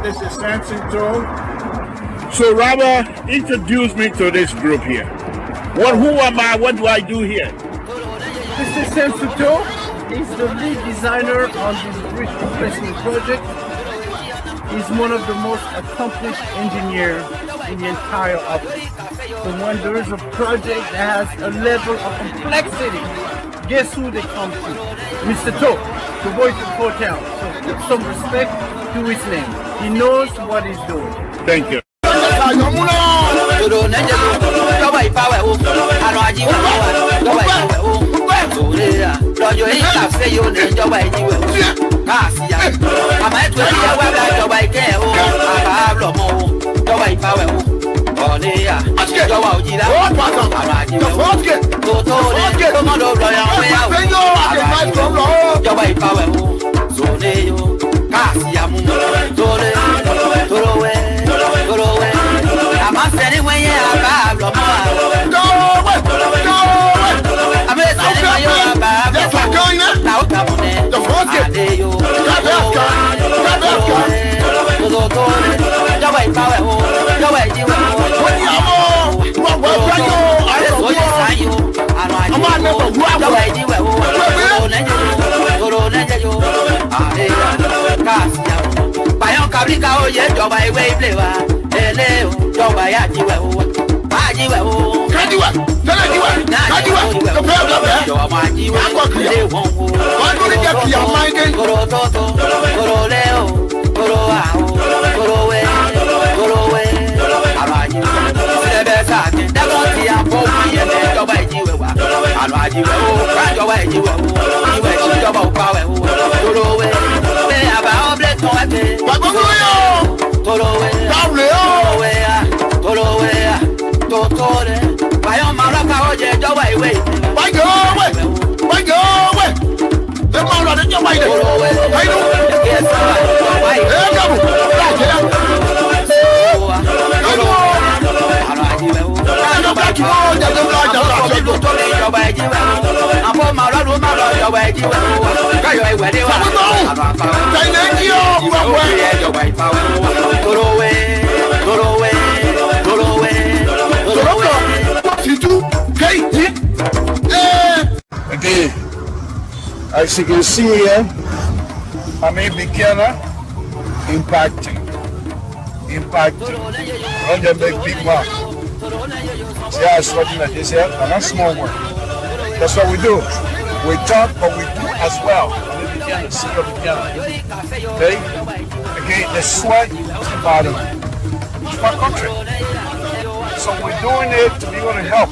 This is Samson too. So Robert, introduce me to this group here. Who am I? What do I do here? This is Samson too. He's the lead designer on this bridge replacement project. He's one of the most accomplished engineers in the entire office. So when there is a project that has a level of complexity, guess who they come to? Mr. To, the voice of hotel. So put some respect to his name. He knows what he's doing. Thank you. Okay, as you can see here, I'm a beginner impacting. On the big mark. See how it's working like this here? And that's small one. That's what we do. We talk, but we do as well. The beginner, see your beginner. Okay? Okay, the sweat is the bottom. It's my country. So we're doing it to be able to help.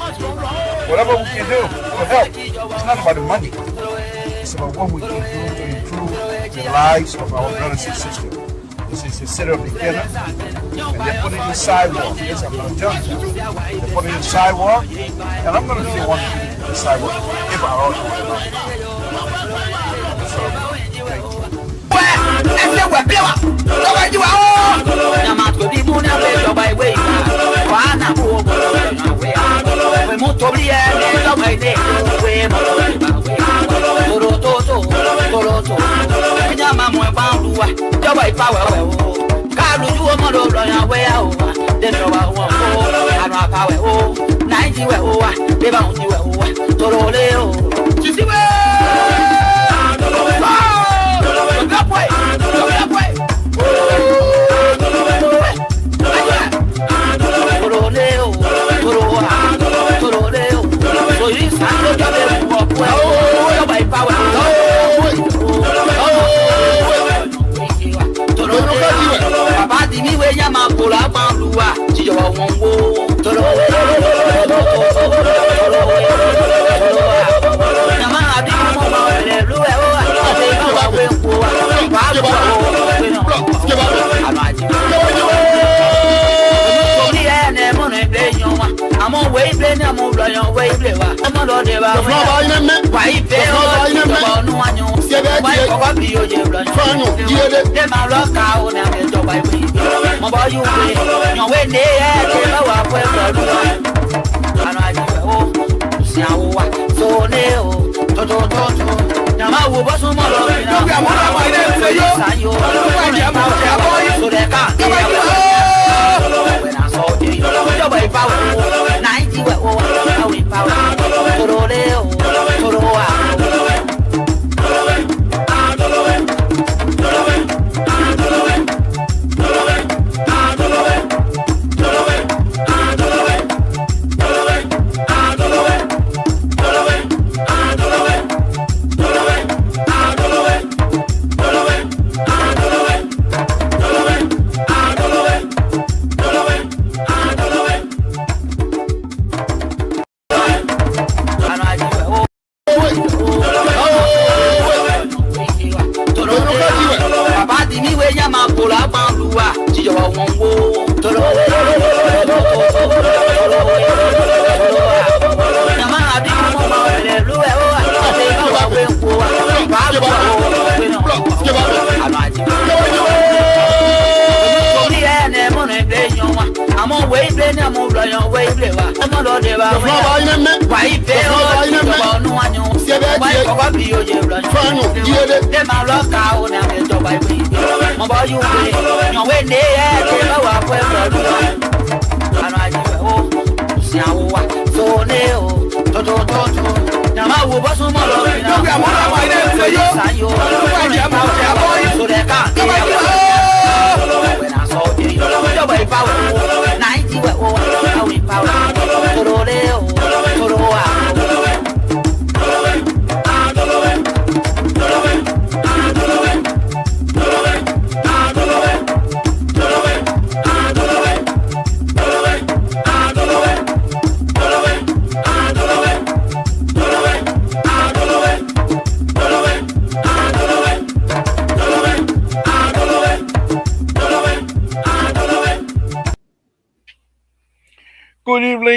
Whatever we can do to help. It's not about the money. It's about what we can do to improve the lives of our brothers and sisters. This is the city of beginner. And they put it in the sidewalk. Yes, I'm going to tell you. They put it in the sidewalk. And I'm going to be one in the sidewalk. If I all do it. So, Tolo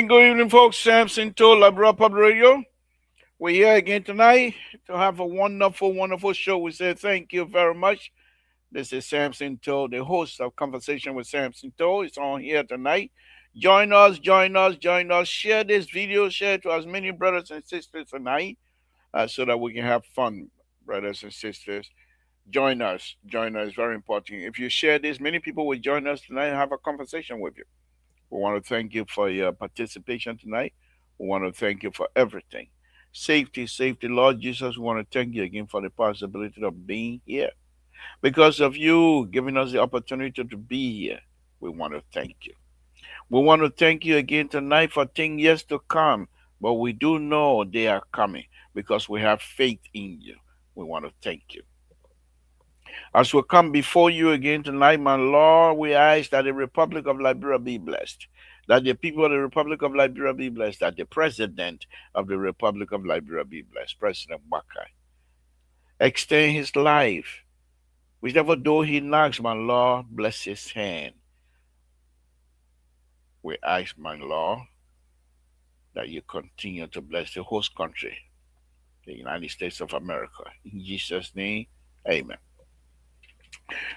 Good evening, folks. Samson told Labra Pub Radio. We're here again tonight to have a wonderful, wonderful show. We say thank you very much. This is Samson Told, the host of Conversation with Samson Told. It's on here tonight. Join us, join us, join us. Share this video, share it to as many brothers and sisters tonight so that we can have fun, brothers and sisters. Join us, join us. Very important. If you share this, many people will join us tonight and have a conversation with you. We want to thank you for your participation tonight. We want to thank you for everything. Safety, safety, Lord Jesus, we want to thank you again for the possibility of being here. Because of you giving us the opportunity to be here, we want to thank you. We want to thank you again tonight for things yet to come, but we do know they are coming because we have faith in you. We want to thank you. As we come before you again tonight, my Lord, we ask that the Republic of Liberia be blessed, that the people of the Republic of Liberia be blessed, that the President of the Republic of Liberia be blessed, President Wakai. Extend his life. Whichever door he knocks, my Lord, bless his hand. We ask, my Lord, that you continue to bless the host country, the United States of America. In Jesus' name, amen.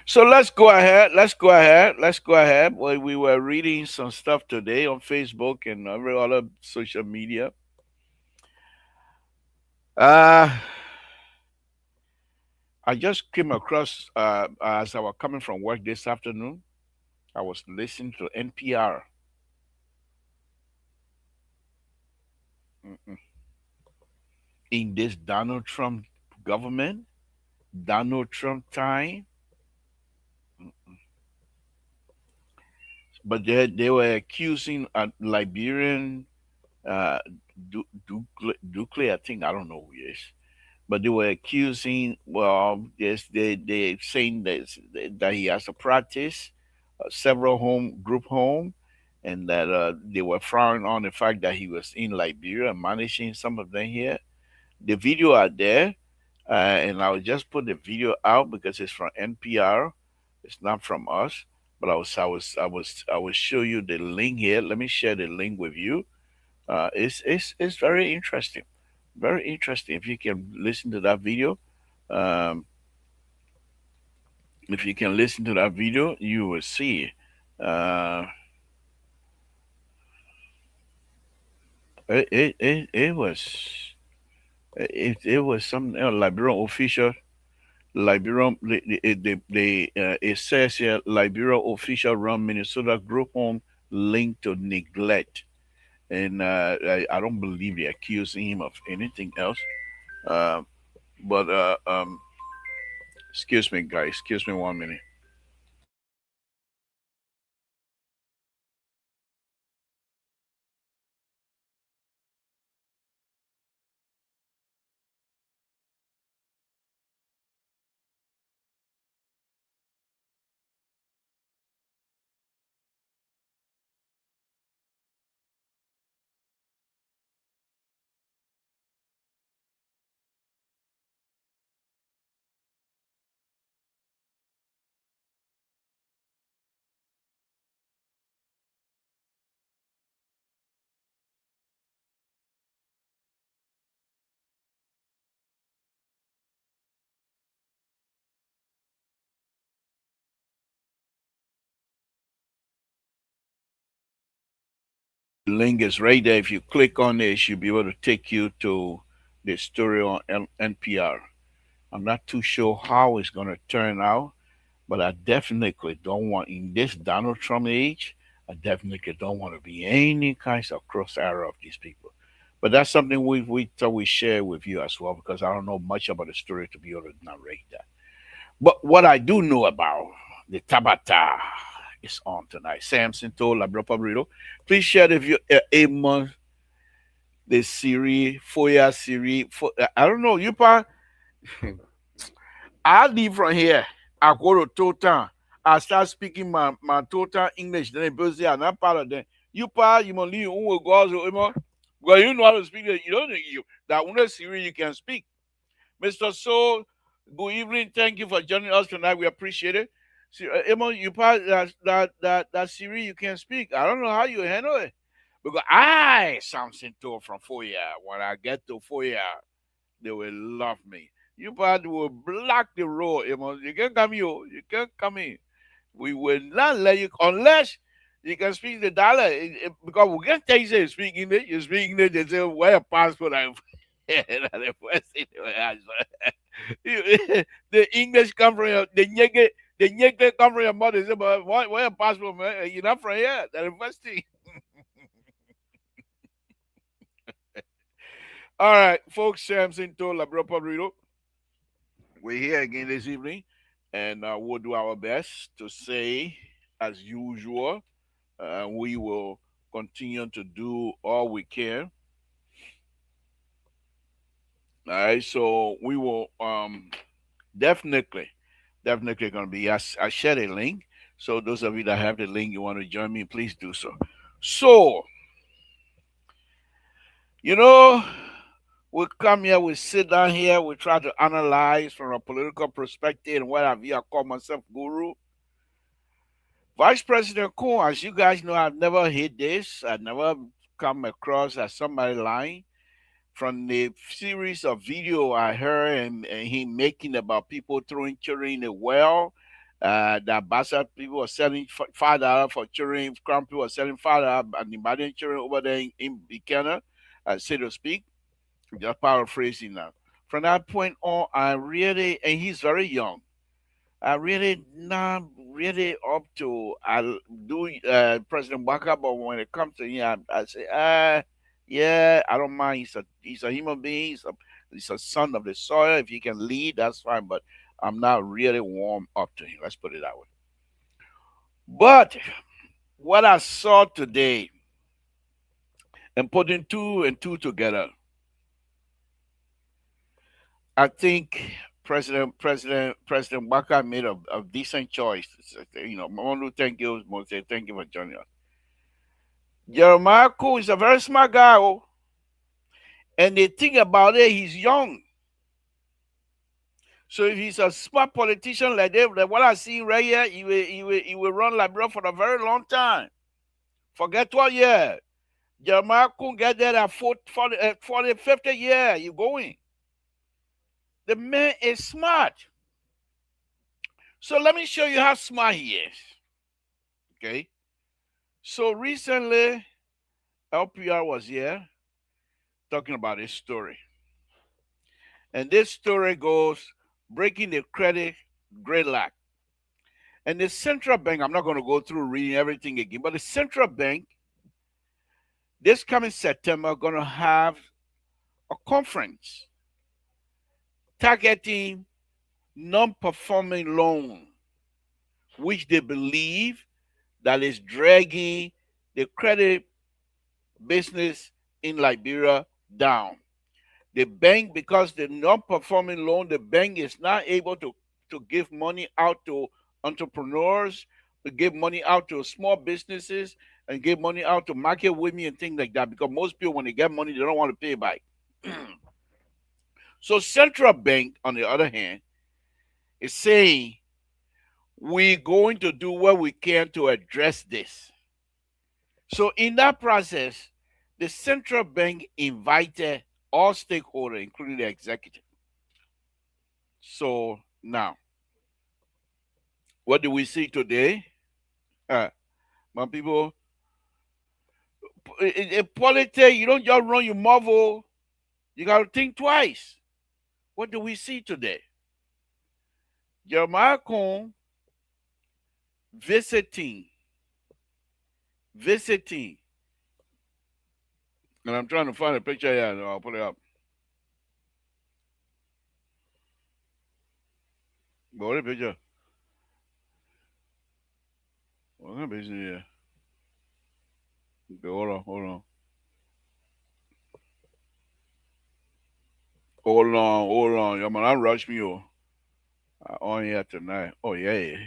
So let's go ahead. Well, we were reading some stuff today on Facebook and every other social media. I just came across as I was coming from work this afternoon. I was listening to NPR. In this Donald Trump government, Donald Trump time. But they were accusing a Liberian Dukley, I think, I don't know who he is, but they were accusing, well, yes, they saying that he has a practice, several group home, and that they were frowning on the fact that he was in Liberia managing some of them here. The video are there, and I'll just put the video out because it's from NPR. It's not from us, but I will show you the link here. Let me share the link with you. It's very interesting, very interesting. If you can listen to that video, um, if you can listen to that video, you will see. Uh, it was it was some Liberian official. Liberian, it says here, Liberian official run Minnesota group home linked to neglect, and I don't believe they're accusing him of anything else. Uh, but excuse me, guys, excuse me 1 minute. The link is right there. If you click on it, it should be able to take you to the story on NPR. I'm not too sure how it's going to turn out, but I definitely don't want, in this Donald Trump age, I definitely don't want to be any kinds of cross arrow of these people. But that's something we thought we share with you as well, because I don't know much about the story to be able to narrate that. But what I do know about the Tabata is on tonight. Samson told Labra Pabrito. Please share if you Amon the series, Foya series. I don't know, you pa I leave from here. I go to Total. I start speaking my Total English. Then people say I'm not part of them. You pa, you must leave. Who will go also, well, you know how to speak. You don't think you that one series you can speak. Mr. So, good evening. Thank you for joining us tonight. We appreciate it. See, Emo, you part that series you can speak. I don't know how you handle it because I Samson told from 4 year. When I get to 4 year, they will love me. You part will block the road. You can't come here. You can't come in. We will not let you unless you can speak the dollar because we can take you speak English. You speak English. They say where a passport. I'm the first thing they ask. The English come from your the nyege come from your mother. Say, but where a passport, man? You're not from here. That's the first thing. All right, folks. Samson told Labro Pabrito. We're here again this evening, and we'll do our best to say, as usual, we will continue to do all we can. All right, so we will definitely, definitely going to be. I shared a link, so those of you that have the link, you want to join me, please do so. So, you know, we come here, we sit down here, we try to analyze from a political perspective and what have you. I call myself guru. Vice President Kuhn, as you guys know, I've never hit this. I've never come across as somebody lying. From the series of video I heard and him making about people throwing children in the well, that bastard people were selling $5 for children, crown people were selling $5 and inviting children over there in Canada, so to speak. Just paraphrasing now. From that point on, I really, and he's very young. I really not really up to I do President Waka, but when it comes to him, I say, yeah, I don't mind. He's a human being. He's a son of the soil. If he can lead, that's fine. But I'm not really warm up to him. Let's put it that way. But what I saw today and putting two and two together, I think President Waka made a decent choice. You know, Mamadou, thank you, Mose, thank you for joining us. Jeremiah Cole is a very smart guy, oh, and the thing about it, he's young. So if he's a smart politician like that, like what I see right here, he will run Liberia for a very long time. Forget what, yeah. Jeremiah couldn't get there at 40, 50 year. You going. The man is smart. So let me show you how smart he is. Okay. So recently, LPR was here talking about his story. And this story goes breaking the credit gridlock. And the central bank, I'm not going to go through reading everything again, but the central bank, this coming September, going to have a conference targeting non-performing loan, which they believe that is dragging the credit business in Liberia down. The bank, because the non-performing loan, the bank is not able to give money out to entrepreneurs, to give money out to small businesses, and give money out to market women and things like that. Because most people, when they get money, they don't want to pay back. So central bank, on the other hand, is saying we're going to do what we can to address this. So in that process, the central bank invited all stakeholders, including the executive. So now, what do we see today? My people, in politics, you don't just run your mouth. You got to think twice. What do we see today? Jeremiah Cohn visiting, and I'm trying to find a picture here, and I'll put it up. What a picture. What a picture here. Okay, hold on. Hold on. Yeah, man, don't rush me, on here tonight. Oh, yeah.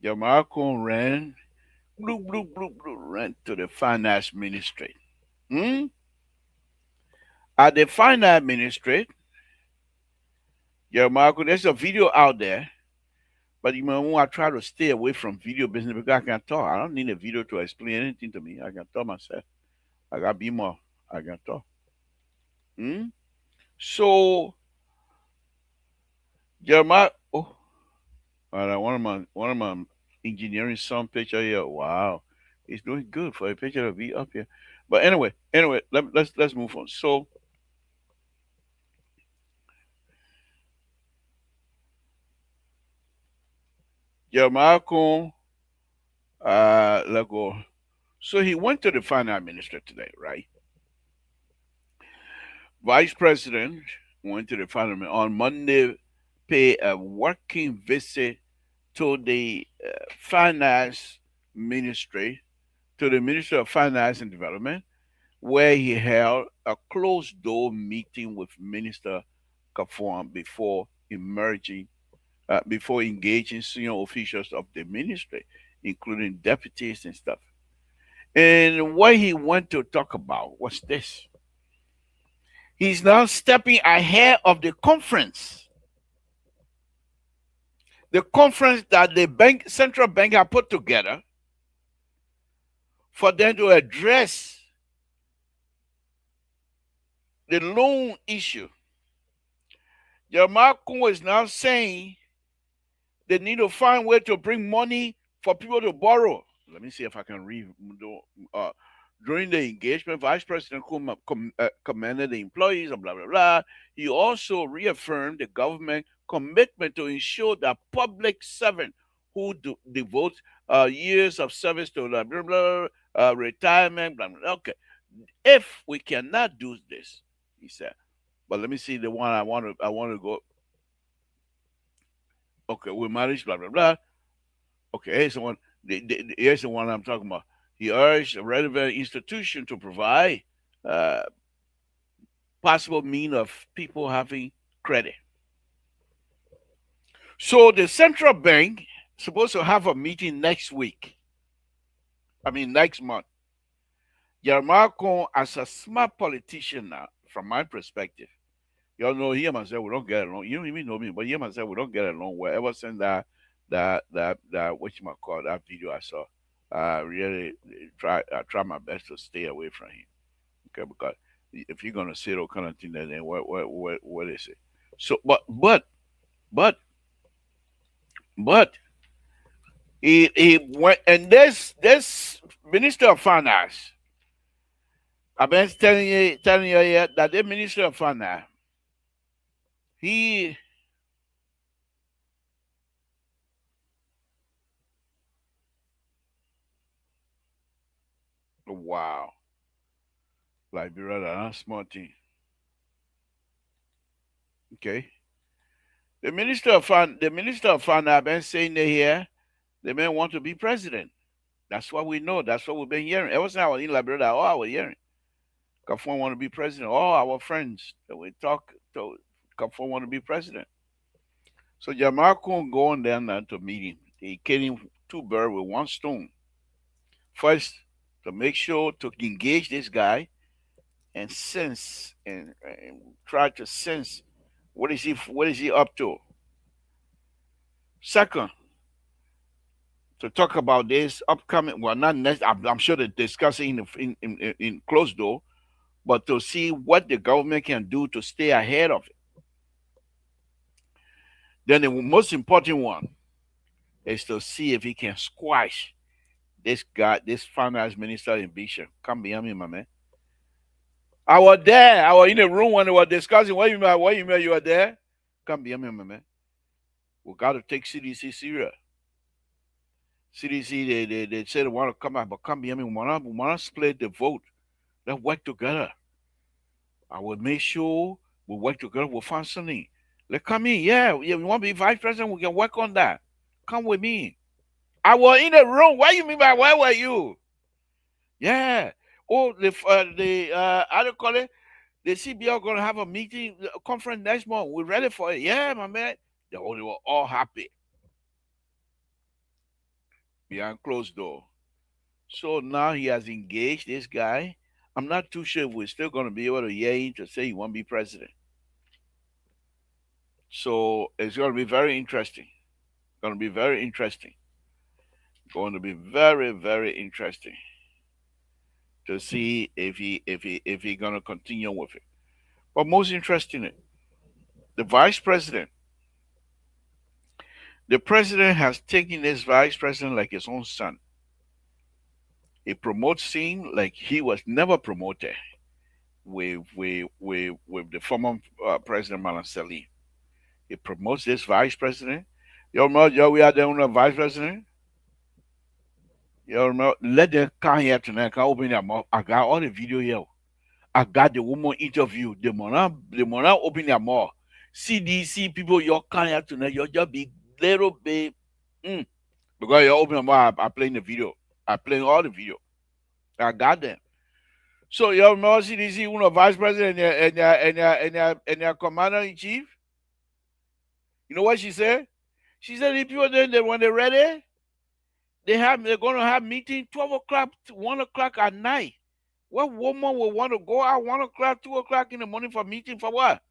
Jeremiah Cohn ran, ran to the finance ministry. Hmm? At the finance ministry, Jeremiah Cohn, there's a video out there, but you know, I try to stay away from video business because I can talk. I don't need a video to explain anything to me. I can talk myself. I got to be more. I can talk. Hmm? So, Jeremiah, oh, all right, one of my engineering some picture here. Wow, it's doing good for a picture to be up here. But anyway, let's move on. So Jeremiah Cohn, let go. So he went to the finance minister today, right? Vice President went to the finance minister on Monday, pay a working visit to the finance ministry, to the Minister of Finance and Development, where he held a closed door meeting with Minister Kaforn before engaging senior officials of the ministry, including deputies and stuff. And what he went to talk about was this. He's now stepping ahead of the conference that the central bank had put together for them to address the loan issue. Jeremiah Cohn is now saying they need to find a way to bring money for people to borrow. Let me see if I can read. During the engagement, Vice President commended the employees and blah, blah, blah. He also reaffirmed the government commitment to ensure that public servants who devote years of service to blah, blah, blah, retirement, blah, blah. Okay. If we cannot do this, he said, but let me see the one I want to go. Okay, we manage, blah, blah, blah. Okay, here's the one. Here's the one I'm talking about. He urged a relevant institution to provide possible mean of people having credit. So the central bank is supposed to have a meeting next week. I mean next month. Jeremiah Cohn, as a smart politician now, from my perspective, y'all know him and say we don't get along. You don't even know me, but him and say we don't get along well ever since that what you might call that video I saw I really try my best to stay away from him. Okay, because if you're gonna say those kind of thing, then what is it? So, but but he went, and this Minister of Finance, I've been telling you yet that the Minister of Finance, he, wow, like brother, that's small thing. Okay, the Minister of Finance, I've been saying that here, the man want to be president. That's what we know. That's what we've been hearing. Ever since I was in Liberia, all I was hearing. Kafon want to be president. All our friends that we talk to, Kafon want to be president. So Jamal couldn't go on there now to meet him. He killing two birds with one stone. First, to make sure to engage this guy and sense and try to sense what is he up to. Second, to talk about this upcoming, well, not next. I'm sure they're discussing in closed door, but to see what the government can do to stay ahead of it. Then the most important one is to see if he can squash this guy, this finance minister in Bishop. Come behind me, my man. I was there. I was in the room when they were discussing. What you mean you were there? Come behind me, my man. We got to take CDC serious. CDC, they said they want to come out, but come behind me. We want to split the vote. Let's work together. I will make sure we work together. We'll find something. Let's come in. Yeah, you want to be vice president? We can work on that. Come with me. I was in the room. What you mean by where were you? Yeah. Oh, how do you call it? The CBL gonna have a meeting, a conference next month. We're ready for it. Yeah, my man. They were all happy behind closed door. So now he has engaged this guy. I'm not too sure if we're still gonna be able to hear him to say he won't be president. So it's gonna be very interesting. Gonna be very interesting. Going to be very, very interesting to see if he gonna continue with it. But most interesting, the vice president. The president has taken this vice president like his own son. He promotes him like he was never promoted with the former president Malaseli. He promotes this vice president. You remember, we had the vice president. You remember, let them come here tonight. Can open their mouth. I got all the video here. I got the woman interview. The monarch open their mouth. CDC people, you come here tonight. You just be little bit. Because you open your mouth, I playing the video. I playing all the video. I got them. So you remember CDC, one of vice president and your commander in chief. You know what she said? She said if people then when they're ready, they're gonna have meeting 12 o'clock, 1 o'clock at night. What woman will want to go out 1 o'clock, 2 o'clock in the morning for meeting for what?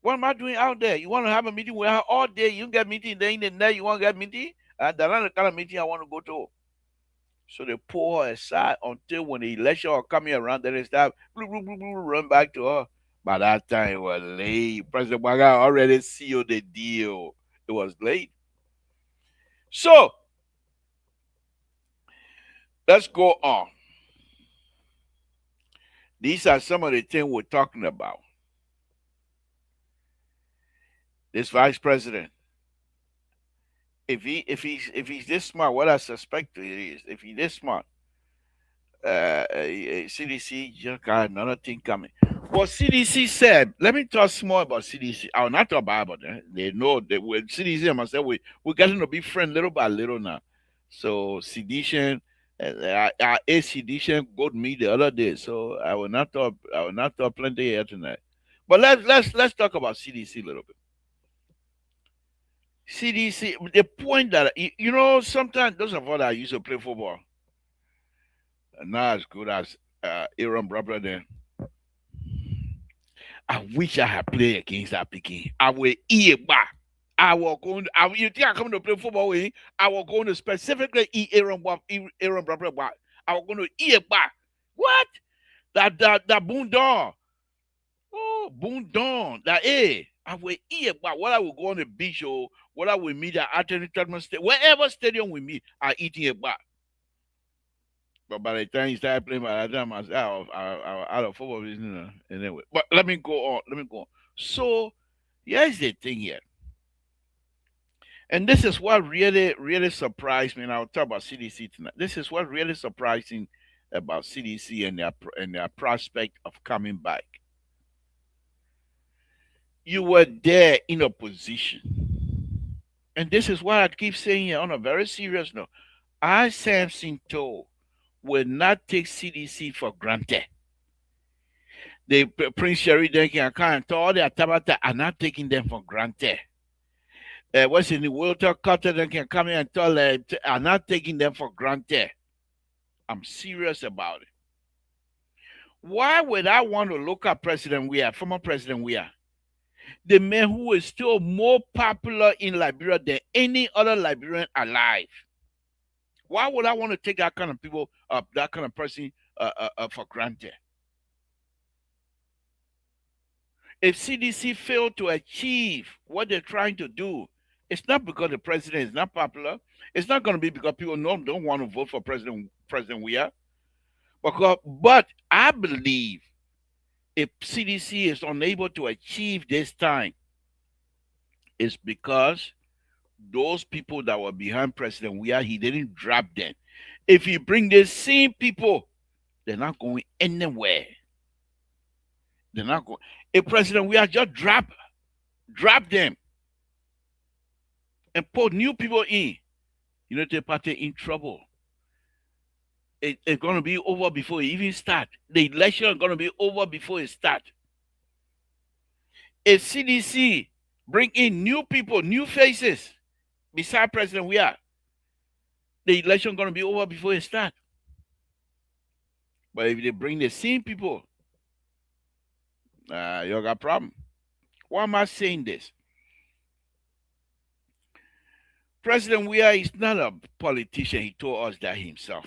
What am I doing out there? You want to have a meeting with her all day? You get meeting then in the night. You want to get meeting? That's not the kind of meeting I want to go to. So they pull her aside until when the election are coming around, then they start run back to her. By that time, it was late. President Baga already sealed the deal. It was late. So let's go on. These are some of the things we're talking about. This vice president, if he's this smart, what I suspect it is, if he's this smart, CDC just got another thing coming. What CDC said, let me talk more about CDC. I will not talk about it. They know that with CDC, I must say we're getting to be friends little by little now. So sedition, a sedition got me the other day. So I will not talk plenty here tonight. But let's talk about CDC a little bit. CDC, the point that sometimes those of us that used to play football are not as good as Aaron Brother then. I wish I had played against that picking. I will eat back. I was going. You think I come to play football with him? I was going to specifically eat Aaron Brother. I was going to eat it back. What? That boon dog. Oh, boon dog. That I will eat it back. What I will go on the beach or what I will meet at Anthony Tubman Stadium, wherever stadium we meet, I eat it back. But by the time he started playing, by the time I was out of football business, anyway. But let me go on. Let me go on. So here's the thing here. And this is what really, really surprised me. And I'll talk about CDC tonight. This is what really surprising about CDC and their prospect of coming back. You were there in a position. And this is what I keep saying here on a very serious note. I, Samson Toe, will not take CDC for granted. The Prince Sherry Denkin and all the Tabata are not taking them for granted. What's in the Walter Carter that can come in and tell them are not taking them for granted. I'm serious about it. Why would I want to look at President Weah, former President Weah, the man who is still more popular in Liberia than any other Liberian alive? Why would I want to take that kind of people, that kind of person for granted? If CDC failed to achieve what they're trying to do, it's not because the president is not popular. It's not going to be because people don't want to vote for President Weah. But I believe if CDC is unable to achieve this time, it's because those people that were behind President Weah, he didn't drop them. If he bring the same people, they're not going anywhere. They're not going. If President Weah just drop them and put new people in, the party in trouble. It's going to be over before it even start. The election is going to be over before it start. If CDC bring in new people, new faces, beside President Weah, the election is going to be over before it start. But if they bring the same people, you got a problem. Why am I saying this? President Weah is not a politician. He told us that himself.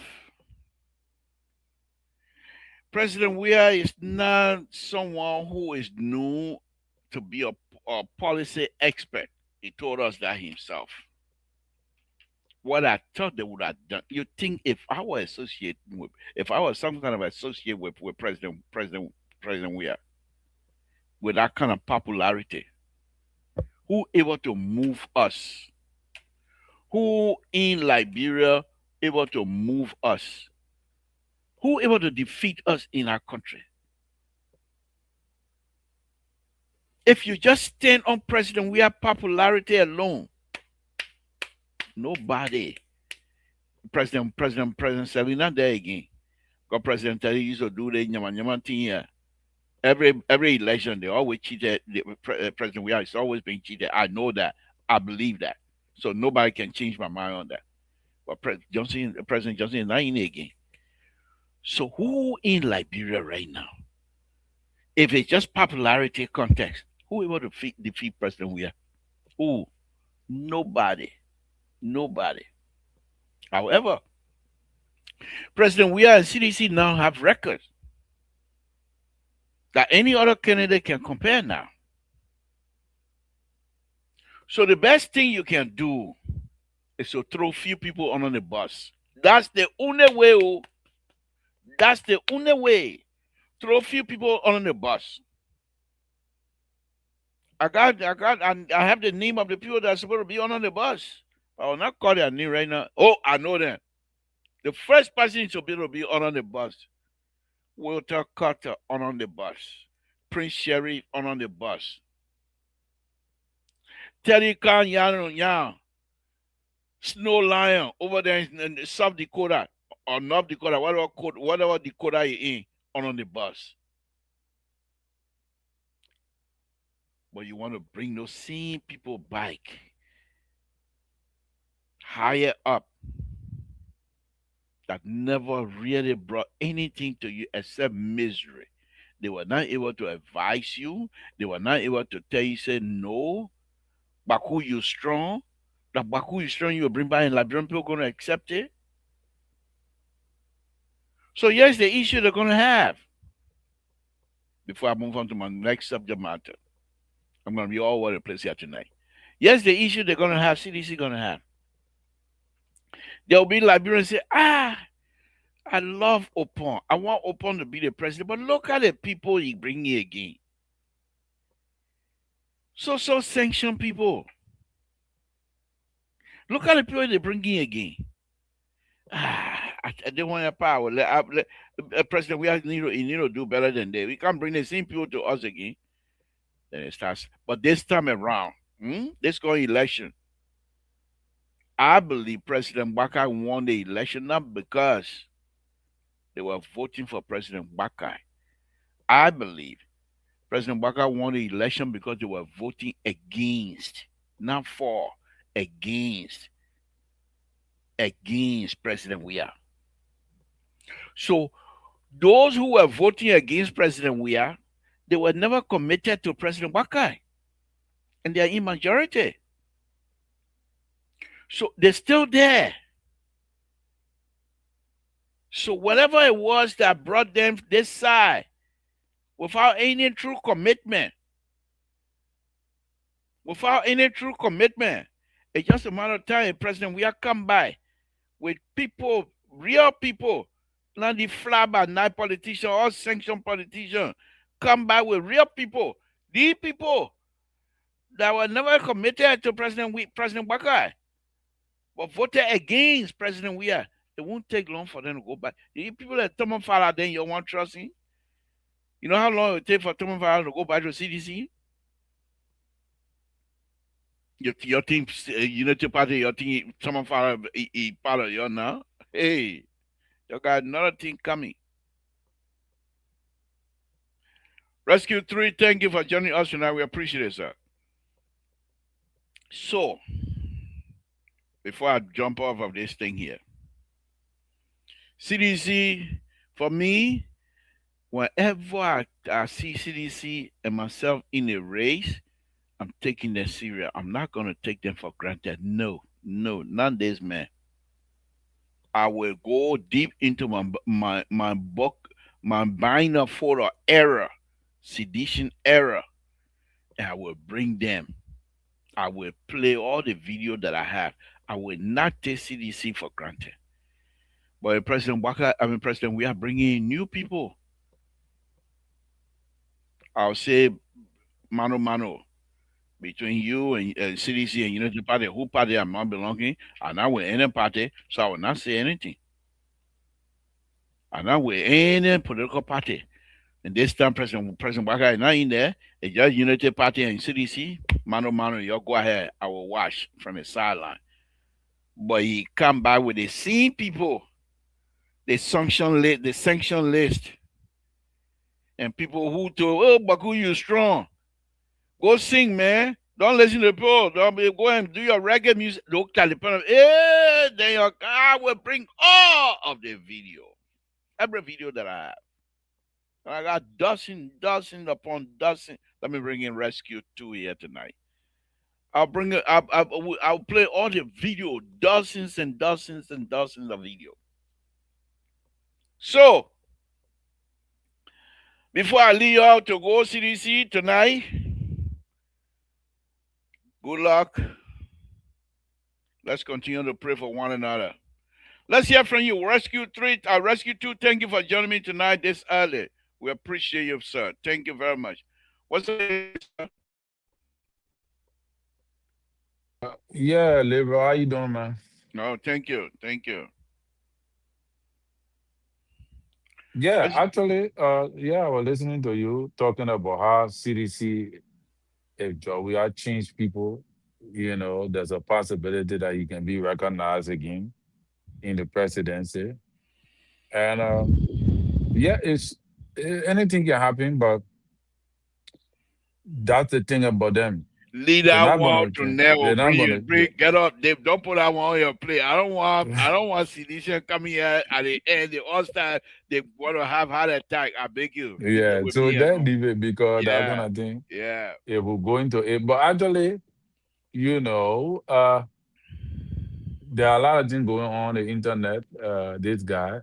President Weah is not someone who is known to be a policy expert. He told us that himself. What I thought they would have done. You think if I was some kind of associate with President Weah, with that kind of popularity, who able to move us? Who in Liberia able to move us? Who able to defeat us in our country? If you just stand on President Weah popularity alone, nobody. President Selina there again. Got President Terry used to do the nyama thing here. Every election they always cheated. President Weah is always being cheated. I know that. I believe that. So nobody can change my mind on that. But President Johnson is not in it again. So who in Liberia right now? If it's just popularity context, who able to defeat President Weah? Who? Nobody. Nobody. However, President Weah and CDC now have records that any other candidate can compare now. So the best thing you can do is to throw few people on the bus. That's the only way. That's the only way. Throw few people on the bus. I have the name of the people that are supposed to be on the bus. I will not call their name right now. Oh, I know them. The first person to be on the bus, Walter Carter on the bus, Prince Sherry on the bus, Terry Khan Yan, Snow Lion over there in South Dakota or North Dakota, whatever Dakota you're in, on the bus. But you want to bring those same people back higher up that never really brought anything to you except misery. They were not able to advise you. They were not able to tell you, say, no, Baku, you strong. That Baku is strong, you bring back and Liberian people going to accept it. So here's the issue they're going to have. Before I move on to my next subject matter, I'm going to be all over the place here tonight. Here's the issue they're going to have, CDC going to have. There'll be Liberians say, I love Opon. I want Opon to be the president, but look at the people he bring here again. So sanction people. Look at the people they bring in again. I don't want your power. President, need to do better than that. We can't bring the same people to us again. Then it starts. But this time around, this going election, I believe President Baka won the election not because they were voting for President Baka. I believe President Baka won the election because they were voting against, not for, against President Weah. So those who were voting against President Weah, they were never committed to President Baka. And they are in majority. So they're still there. So whatever it was that brought them this side, without any true commitment, it's just a matter of time. President Weah come by with people, real people, not the flab at night politicians or sanctioned politicians, come by with real people, the people that were never committed to President Baka, but voted against President Weah. It won't take long for them to go back. The people that Thomas Farah, then you want trust in? You know how long it will take for Thomas Farah to go back to CDC? Your team, Unity Party, your team, Thomas Farah, he part of you now. Hey, you got another thing coming. Rescue 3, thank you for joining us tonight. We appreciate it, sir. So, before I jump off of this thing here, CDC, for me, whenever I see CDC and myself in a race, I'm taking them serious. I'm not going to take them for granted. No, not this man. I will go deep into my book, my binder folder error, sedition error, and I will bring them. I will play all the video that I have. I will not take CDC for granted. But President we are bringing in new people. I'll say mano between you and CDC and Unity Party, who party I'm not belonging, and not with any party, so I will not say anything. I'm not with any political party. And this time, President Baka is not in there. It's just Unity Party and CDC. Mano, you go ahead. I will watch from the sideline. But he come back with the same people, the sanction list, and people who told, oh, Baku, you strong. Go sing, man. Don't listen to people. Go and do your reggae music. Look at the panel. Then I will bring all of the video. Every video that I have. I got dozens upon dozens. Let me bring in Rescue 2 here tonight. I'll bring it. I'll play all the video, dozens and dozens and dozens of video. So, before I leave you out to go CDC tonight, good luck. Let's continue to pray for one another. Let's hear from you. Rescue 2, thank you for joining me tonight this early. We appreciate you, sir. Thank you very much. What's the Yeah, Libra, how you doing, man? No, thank you. Yeah, actually, I was listening to you talking about how CDC, if we are changed people, there's a possibility that you can be recognized again in the presidency. And anything can happen, but that's the thing about them. Lead that one to never get up. Dave, don't put that one on your plate. I don't want CDC coming here at the end. They all start. They want to have heart attack. I beg you. Yeah. So that leave it because that kind of thing. Yeah. It will go into it, but actually, you know, there are a lot of things going on the internet. This guy,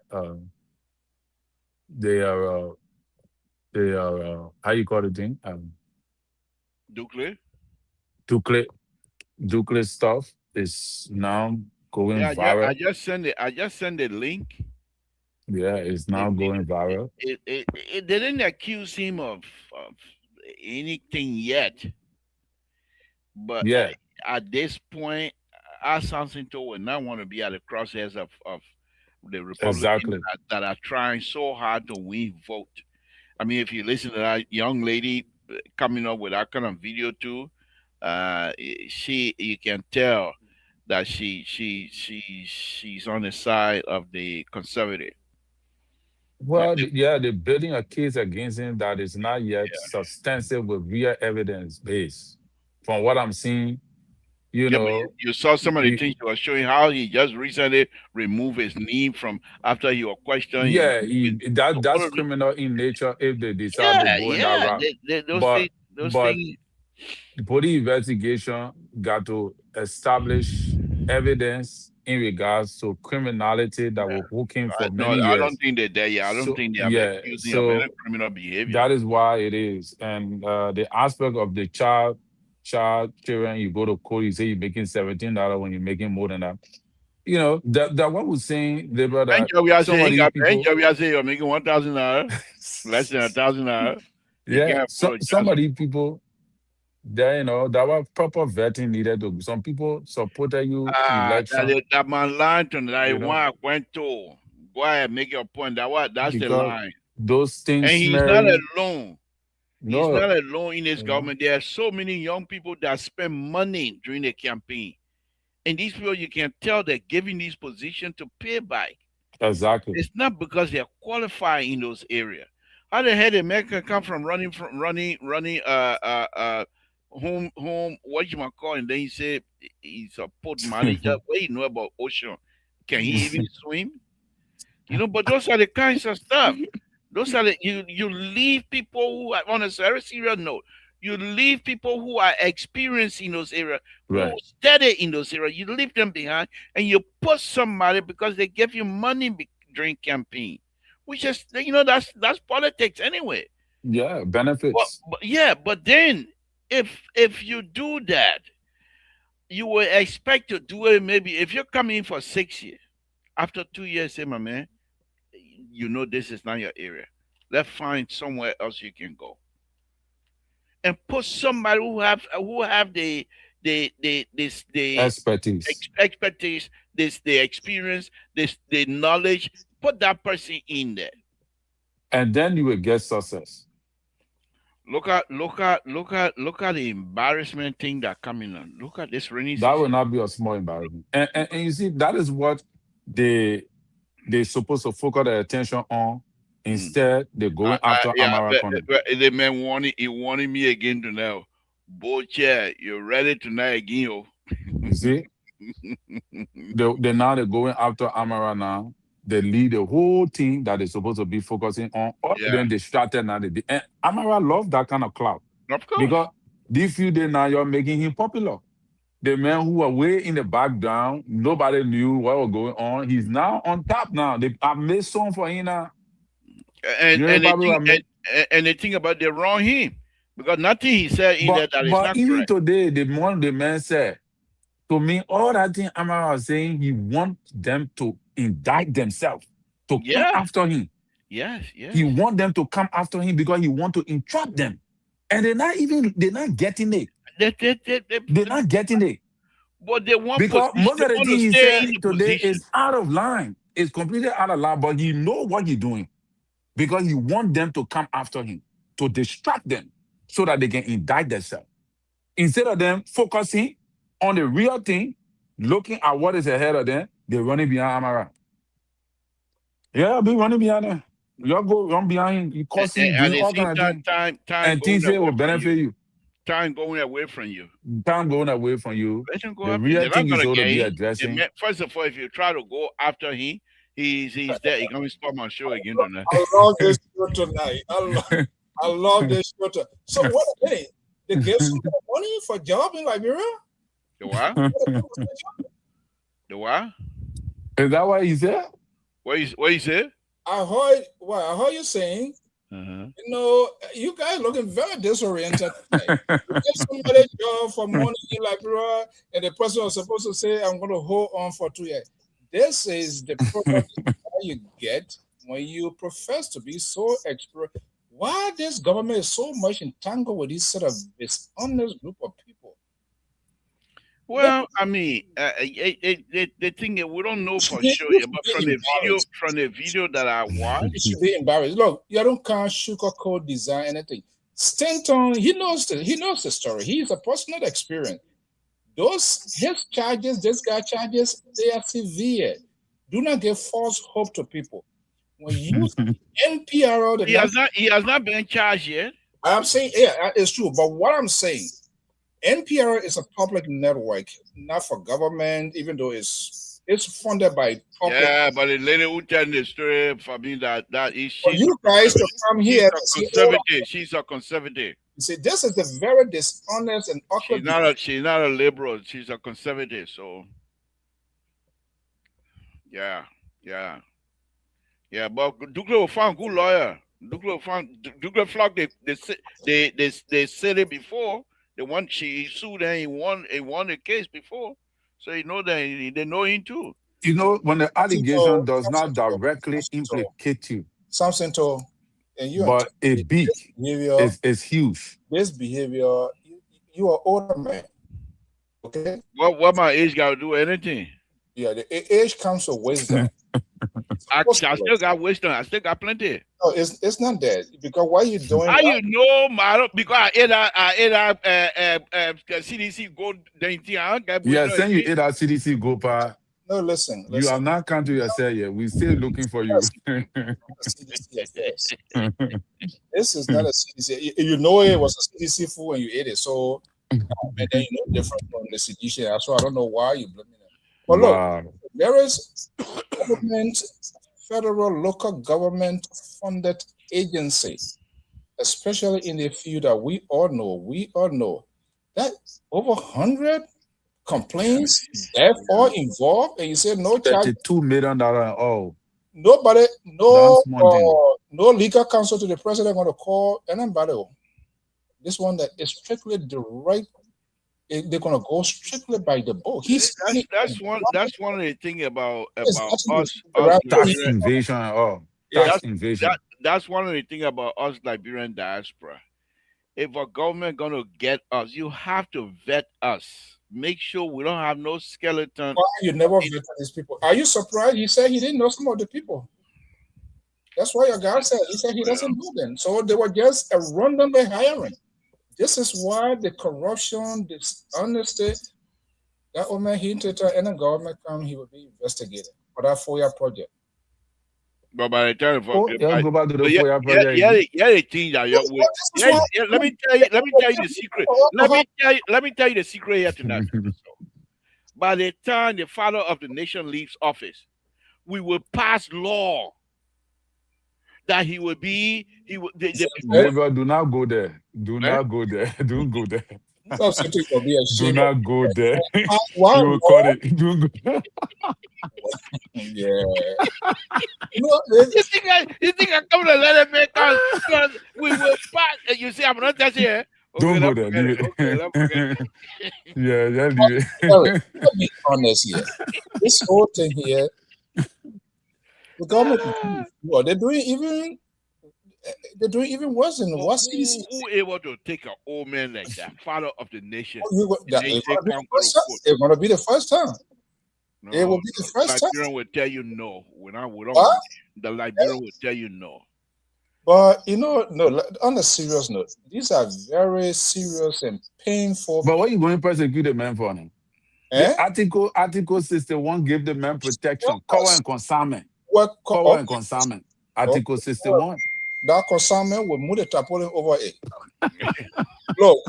they are, they are, how you call the thing? Dukley? To click, Duke stuff is now going Yeah, viral. I just sent the link. Yeah, it's It, now it, going viral. they didn't accuse him of anything yet, but Yeah, at this point, our Samson will not want to be at the crosshairs of the Republicans exactly. that are trying so hard to win vote. I mean, if you listen to that young lady coming up with that kind of video too, she you can tell that she's on the side of the conservative. Uh, Well, yeah, they're building a case against him that is not yet substantive with real evidence base. From what I'm seeing, you Yeah, but know, you saw some of the you, things you were showing how he just recently removed his knee from after he was questioned. He yeah, removed it. So that's criminal in nature if they decide to yeah, go in that yeah, route. those But those but things. the police investigation got to establish evidence in regards to criminality that will hook him for No, many I don't years. think they're there yet. I don't So think they have yeah, accused him of any so criminal behavior. that is why it is. And the aspect of the children, you go to court, you say you're making $17 when you're making more than that. You know, that what we're saying, Liberal, that some of these people, We are saying you're making $1,000, less than $1,000. You yeah, can't so afford some just of these people, they, you know, that was proper vetting needed to. Some people supported you election, that man line to that you one know, I went to. Go ahead, make your point. That's the because line. those things And he's not smearing, alone. He's no, not alone in his you know, government. There are so many young people that spend money during the campaign. And these people, you can tell they're giving these positions to pay back. exactly. It's not because they're qualified in those areas. How the hell the man can come from running home what you might call, and then he said he's a port manager. What you know about ocean? Can he even swim? But those are the kinds of stuff. Those are you leave people who are on a very serious note. You leave people who are experienced in those areas, who Right. study in those areas. You leave them behind, and you put somebody because they give you money during campaign, which is that's politics anyway. Yeah, But, benefits. but yeah, but then if you do that, you will expect to do it. Maybe if you're coming in for 6 years, after 2 years, say, my man, this is not your area. Let's find somewhere else you can go, and put somebody who have the Expertise. expertise, the experience, the knowledge. Put that person in there. And then you will get success. Look at the embarrassment thing that coming on. Look at this rainy That will season. not be a small environment. And you see, that is what they they're supposed to focus their attention on. Mm. Instead, they're going after Yeah, Amara County. the man he wanted me again to know. Boy, chair, you're ready tonight again, yo. You see, they're going after Amara now. They lead the whole team that they're supposed to be focusing on. All of Yeah, them distracted now. And Amara love that kind of clout of course. because these few days now you're making him popular. The man who were way in the background, nobody knew what was going on. He's now on top now. They have made song for him now. And You know, and they probably think have made. and they think about they wrong him because nothing he said in But there that is but not even correct. today, the man said to me, all that thing Amara was saying, he wants them to indict themselves, to come Yeah. after him. Yes. He Yes. want them to come after him because he want to entrap them. And they're not getting it. They're not getting it. But they want Because position. most They of the want things to he stay said in the today position. is out of line. It's completely out of line, but he know what he's doing because he want them to come after him, to distract them so that they can indict themselves. Instead of them focusing on the real thing, looking at what is ahead of them, they're running behind Amara. Yeah, be running behind him. You go run behind him, you And, cussing, and at doing the all same kind of time, things. time And going things here away will from you. benefit you. Time going away from you. Time going away from you. Let him go The after him. real They're not thing is gonna going to get be him. addressing. First of all, if you try to go after him, he's there. He's gonna stop my show again tonight. I love this show tonight. I love this show tonight. So what? Hey, they give some money for job in Liberia? The what? The what? Is that what he said? What you say? I heard. Well, I heard you saying. Uh-huh. You know, you guys looking very disoriented tonight. You give somebody a job for money in Liberia, and the person was supposed to say, "I'm going to hold on for 2 years." This is the problem you get when you profess to be so expert. Why this government is so much entangled with this sort of dishonest group of people? Well, I mean, the thing is, we don't know for sure You yet, but should be embarrassed. from the video that I watched, You should be embarrassed. Look, you don't can't sugarcoat design anything. Stanton, he knows the story. He's a personal experience. His charges, this guy charges, they are severe. Do not give false hope to people. When you NPRO, he has not been charged yet. I'm saying, yeah, it's true. But what I'm saying, NPRO is a public network, not for government, even though it's funded by public. Yeah, but the lady who tell the story for me that is For you guys to come here, she's a conservative. You see, this is the very dishonest and awkward. She's not a liberal. She's a conservative. So, yeah. But Douglas will find good lawyer. Douglas Flock. They said it before. The one she sued and he won the case before. So you know that they know him too. You know, when the allegation does not directly implicate you, Samson told, and you but a big behavior is huge. This behavior, you are older man. Okay. What my age got to do anything? Yeah, the age comes with wisdom. I still got wisdom. I still got plenty. No, it's not that. Because why you doing how that? You know, man, because I ate CDC gold dainty. Yeah, saying you ate that CDC go pa. No, listen. You have not come to yourself yet. We're still looking for you. This is not a CDC. You know it was a CDC food and you ate it. So, and then you know different from the CDC. So I don't know why you blaming it. But look, there is government, federal, local government funded agency, especially in the field that we all know that over 100 complaints, therefore involved, and you say no charge. $32 million. Oh, nobody, no legal counsel to the president going to call anybody. This one that is strictly the right. They're gonna go strictly by the book. That's one of the things about us tax invasion. Invasion. That's one of the things about us Liberian diaspora. If a government gonna get us, you have to vet us. Make sure we don't have no skeleton. Why you never vetted these people? Are you surprised? He said he didn't know some of the people. That's why your guy said he doesn't know them. So they were just a randomly hiring. This is why the corruption, dishonesty, that old man hinted to any government come, he will be investigated for that FOIA project. But by the time go back to the FOIA project. The thing that let me tell you the secret. Let me tell you the secret here tonight. By the time the father of the nation leaves office, we will pass law that he will be do not go there. Do not go there. Don't go there. Do not go there. Why? You will call it. Don't go there. Yeah. You think I come to let it make us because we will pass. You see, I'm not touching it. Don't go there. Leave it. Yeah, leave it. Let me be honest here. This whole thing here, the government, they're doing even worse than what CDC. Who able to take an old man like that, father of the nation? It's going to be the first time. No, it will be the first time. The Liberian will tell you no. The Liberian will tell you no. But on a serious note, these are very serious and painful. But what are you going to prosecute the man for now? Article 61 give the man protection, cover and consignment. Cover and consignment. Article 61. That consignment will move the tarpaulin over it. Look.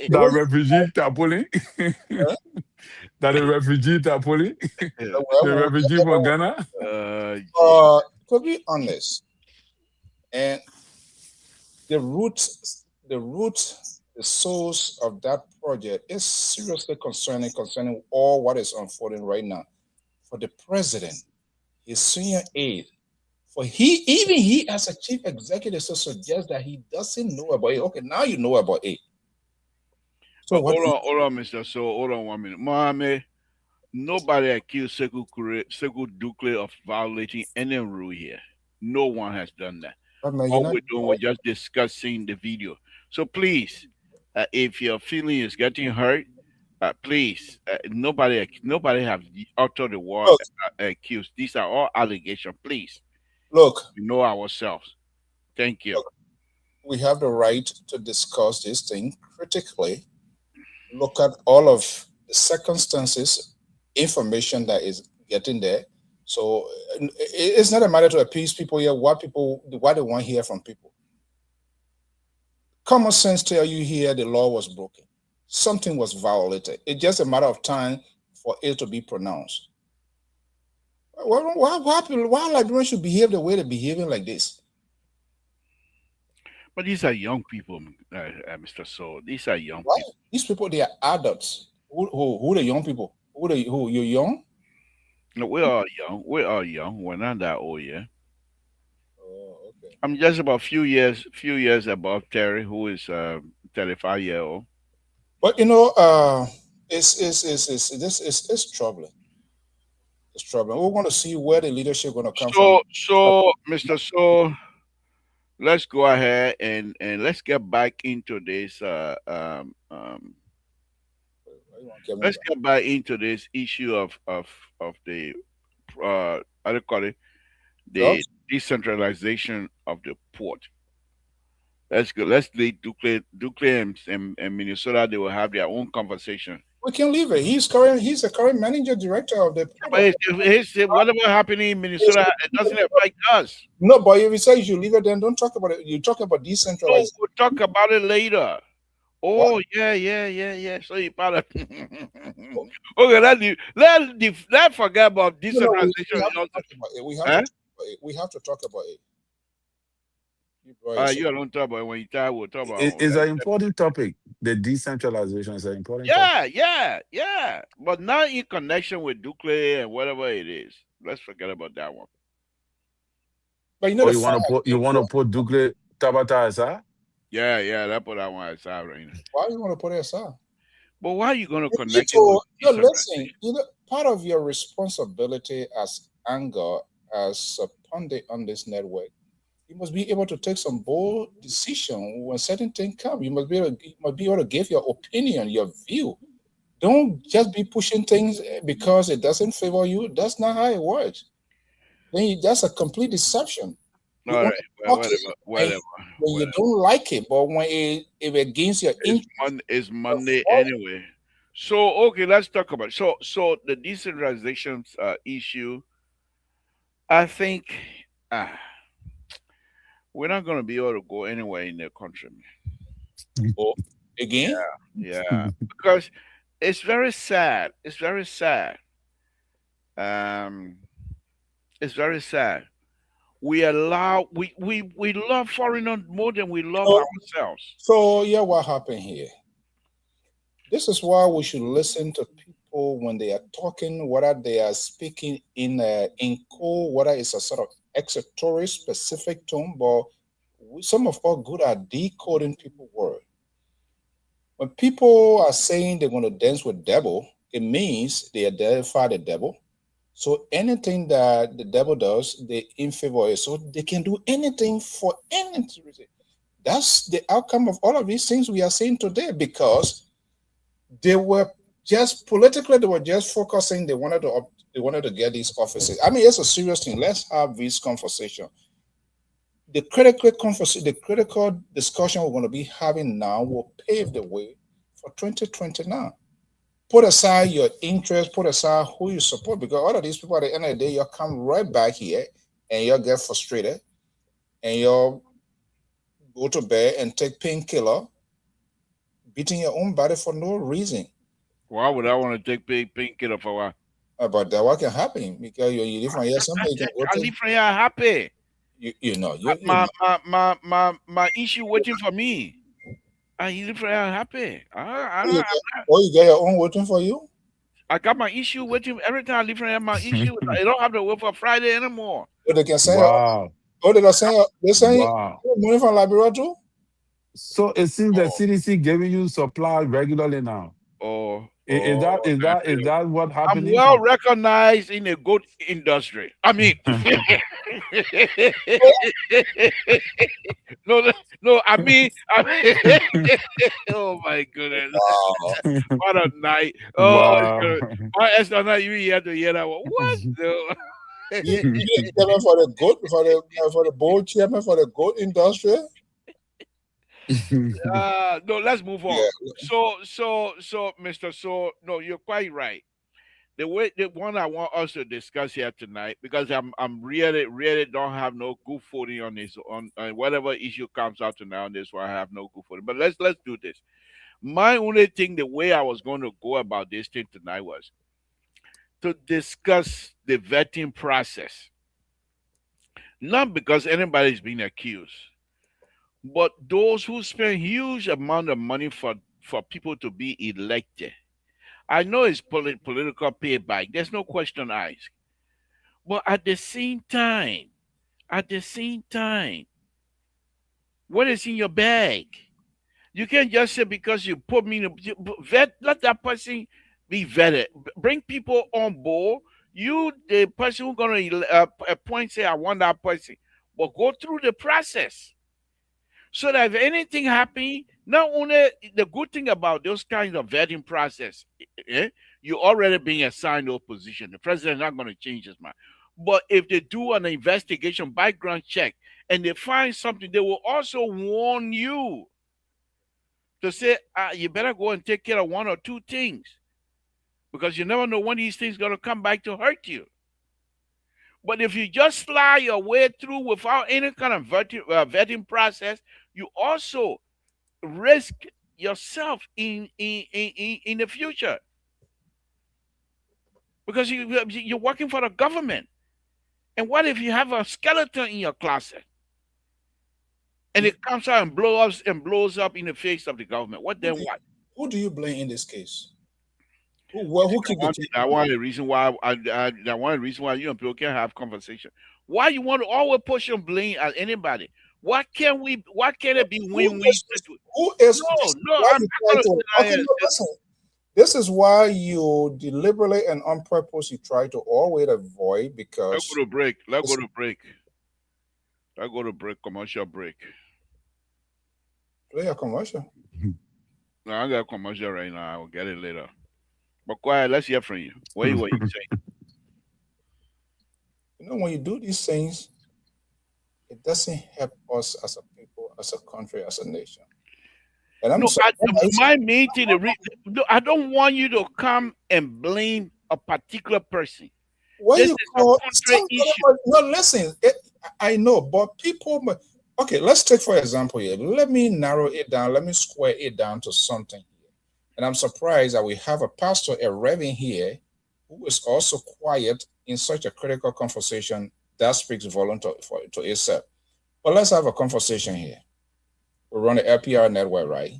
The refugee tarpaulin. That the refugee tarpaulin. The refugee from Ghana. To be honest, and the root the source of that project is seriously concerning all what is unfolding right now. For the president, his senior aide, for he as a chief executive to suggest that he doesn't know about it. Okay, now you know about it. So But what? hold on, Mr. So hold on 1 minute. Mohammed, nobody accused Sekou Dukle of violating any rule here. No one has done that. But man, you're All not. we're doing, we're just discussing the video. So please, if your feeling is getting hurt, please, nobody have uttered the word Look, accused. These are all allegations. Please, look, we know ourselves. Thank you. look. We have the right to discuss this thing critically. Look at all of the circumstances, information that is getting there. So it's not a matter to appease people here. What they want to hear from people. Common sense tell you here the law was broken. Something was violated. It's just a matter of time for it to be pronounced. Why Liberians should behave the way they're behaving like this? But these are young people, Mr. So. These are young Why? people. These people, they are adults. Who the young people? Who you're young? No, we are young. We are young. We're not that old yet. Oh, okay. I'm just about few years above Terry, who is 35 year old. But it's troubling. It's troubling. We want to see where the leadership going to come from. So, Mr. So, let's go ahead and let's get back into this. Why you want to get me Let's back? get back into this issue of the how do you call it, the Drugs? decentralization of the port. Let's go. Let's leave Ducle and Minnesota. They will have their own conversation. We can leave it. He's the current manager director of the port. But whatever happening in Minnesota, it doesn't affect us. No, but if you say you should leave it, then don't talk about it. You talk about So decentralized. we'll talk about it later. What? Oh yeah. So you part of okay. Let's forget about We decentralization. have to talk about it. Huh? We have to talk about it. You brought it. You don't talk about it. When you try, we'll talk about it. It's an important topic. The decentralization is an important topic. Yeah. But not in connection with Ducle and whatever it is. Let's forget about that one. But you know Or the fact. you want to put Dugle Tabata aside? Yeah. That's what I want to say right now. Why you want to put it aside? But why are you going to You need connect it with to listen. decentralization? Part of your responsibility as Anchor, as a pundit on this network, you must be able to take some bold decision when certain things come. You must be able to give your opinion, your view. Don't just be pushing things because it doesn't favor you. That's not how it works. That's a complete deception. You All only right. Well, talk it whatever. when you don't like it, but when if against your interest, It's Monday anyway. So okay, let's talk about it. So the decentralization issue. I think uh, we're not going to be able to go anywhere in the country, man. or again, Yeah, because it's very sad. It's very sad. Um, it's very sad. We love foreigners more than we love so, ourselves. so yeah, what happened here? This is why we should listen to people when they are talking, whether they are speaking in code, whether it's a sort of executory specific tone, but some of us good at decoding people word. When people are saying they're going to dance with devil, it means they identify the devil. So anything that the devil does, they in favor of it. So they can do anything for any reason. That's the outcome of all of these things we are seeing today because they were just politically, they were just focusing. They wanted to get these offices. I mean, it's a serious thing. Let's have this conversation. The critical discussion we're going to be having now will pave the way for 2029. Put aside your interest, put aside who you support, because all of these people at the end of the day, you'll come right back here and you'll get frustrated and you'll go to bed and take painkiller, beating your own body for no reason. Why would I want to take painkiller for what? But that what can happen because you live from here, somebody can go I to live from here happy. you know you My issue waiting for me. You live happy. You get your own waiting for you? I got my issue with him every time I leave from here. My issue. I don't have to wait for Friday anymore. Or they can send Wow. they can send they send Wow. money from Liberia too? So it seems the Oh, CDC giving you supply regularly now. oh, Is that oh. what I'm happening well from? recognized in the good industry. I mean, no, no, no. Oh my goodness, Wow. what a night! Oh, it's Wow. good. My ex not even here to hear that one. What? No. You the chairman for the goat for the board chairman for the goat industry? No, let's move on. Yeah. So, Mister. So, no, you're quite right. The one I want us to discuss here tonight, because I'm really don't have no good footing on this on whatever issue comes out tonight on this one. I have no good footing. But let's do this. My only thing, the way I was going to go about this thing tonight was to discuss the vetting process, not because anybody's being accused, but those who spend huge amount of money for people to be elected. I know it's political payback. There's no question asked. But at the same time, what is in your bag? You can't just say because you put me in vet, let that person be vetted. Bring people on board. You, the person who's going to appoint, say, I want that person. But go through the process. So that if anything happens, not only the good thing about those kinds of vetting process, you're already being assigned those position. The president's not going to change his mind. But if they do an investigation, background check, and they find something, they will also warn you to say, you better go and take care of one or two things. Because you never know when these things are going to come back to hurt you. But if you just slide your way through without any kind of vetting process, you also risk yourself in the future, because you're working for the government. And what if you have a skeleton in your closet and it comes out and blows up in the face of the government? What then? What? Who do you blame in this case? Who keep the team? That one the reason why that one reason why you and people can't have conversation. Why you want to always push and blame at anybody? Why can't it be win-win? Who is no, I'm not okay, no, listen. This is why you deliberately and on purpose you try to always avoid, because let's go to break. Let's go to break. Commercial break. Play a commercial. No, I got a commercial right now. I will get it later. But quiet, let's hear from you. What you saying? You know, when you do these things, it doesn't help us as a people, as a country, as a nation. And I'm my main thing. I don't want you to come and blame a particular person. What you call no? Listen, I know, but people. Okay, let's take for example here. Let me narrow it down. Let me square it down to something here. And I'm surprised that we have a pastor, a reverend here, who is also quiet in such a critical conversation that speaks volume to itself. But let's have a conversation here. We run the LPR network, right?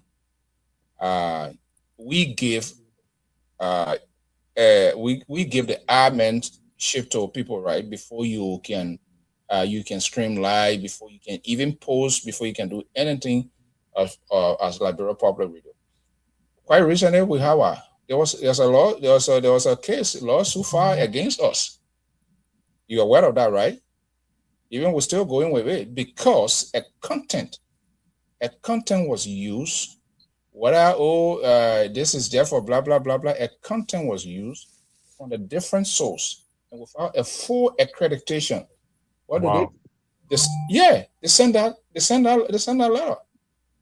We give we give the admin shift to people, right? Before you can stream live, before you can even post, before you can do anything as Liberia Public Radio. Quite recently, we have there was a case lawsuit filed against us. You're aware of that, right? Even we're still going with it because a content was used. This is there for blah blah blah blah. A content was used from a different source and without a full accreditation. What do they? They send out letter.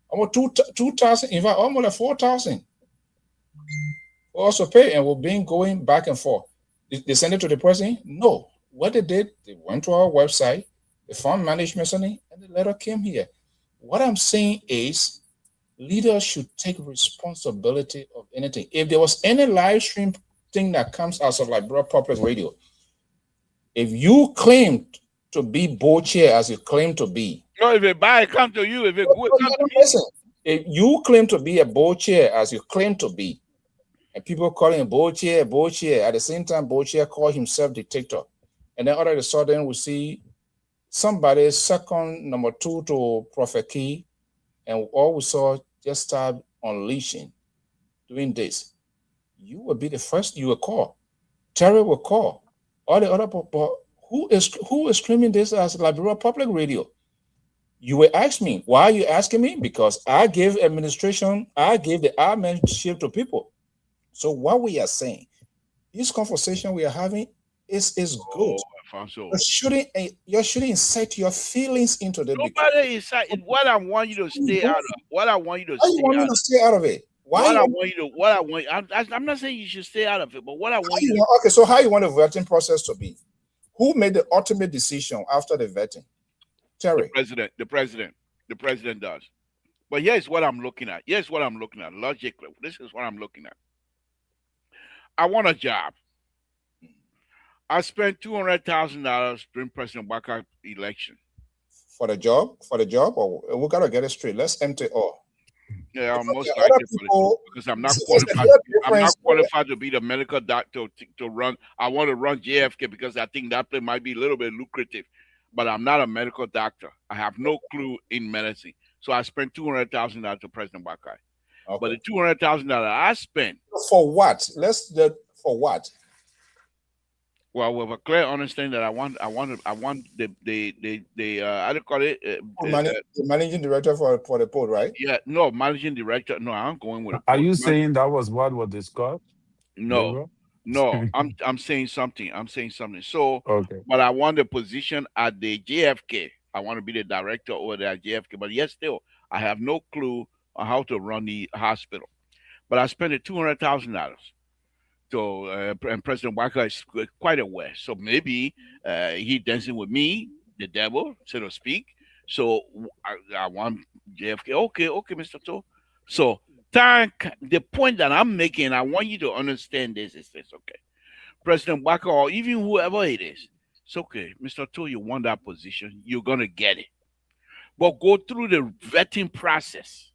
Almost 2,000, in fact, almost like 4,000. We also pay, and we're being going back and forth. They send it to the person? No. What they did, they went to our website, they found management something, and the letter came here. What I'm saying is, leaders should take responsibility of anything. If there was any live stream thing that comes out of Liberia Public Radio, if you claimed to be board chair as you claim to be, no, if it buy, come to you. If it listen, If you claim to be a board chair, as you claim to be, and people calling him board chair, at the same time, board chair call himself dictator, and then all of a sudden we see somebody second number two to Prophet Key, and all we saw just start unleashing, doing this. You will be the first you will call. Terry will call. All the other people. Who is streaming this as Liberia Public Radio? You will ask me. Why are you asking me? Because I gave administration, I gave the adminship to people. So what we are saying, this conversation we are having is good. Alfonso. You shouldn't incite your feelings into the Nobody inside. What I want you to stay out of. What I want you to Why you stay want me out to of. stay out of it? Why What you I want, want you to. What I want. I'm not saying you should stay out of it, but what I how want you you to. want- okay, so how you want the vetting process to be? Who made the ultimate decision after the vetting? Terry. The president does. But here's what I'm looking at. Here's what I'm looking at. Logically, this is what I'm looking at. I want a job. I spent $200,000 during President Waka election. For the job, or we gotta get it straight. Let's empty all. Yeah, Because most there are other likely people. because I'm not There's a qualified. clear I'm not difference. qualified to be the medical doctor to run. I want to run JFK because I think that place might be a little bit lucrative, but I'm not a medical doctor. I have no clue in medicine, so I spent $200,000 to President Wakai. But the Okay. $200,000 I spent, For what? For what? well, with a clear understanding that I want the how do you call it? The managing director for the port, right? Yeah, no, managing director. No, I'm going with a Are post. you saying that was what was discussed, No, Gabriel? no, I'm saying something. I'm saying something. So, Okay. but I want the position at the JFK. I want to be the director over there at JFK. But yet still, I have no clue on how to run the hospital. But I spent the $200,000. So, and President Walker is quite aware. So maybe he dancing with me, the devil, so to speak. So I want JFK. Okay, okay, Mr. To. So, thank the point that I'm making. I want you to understand this. Is this okay? President Walker or even whoever it is, it's okay. Mr. To, you want that position, you're gonna get it. But go through the vetting process.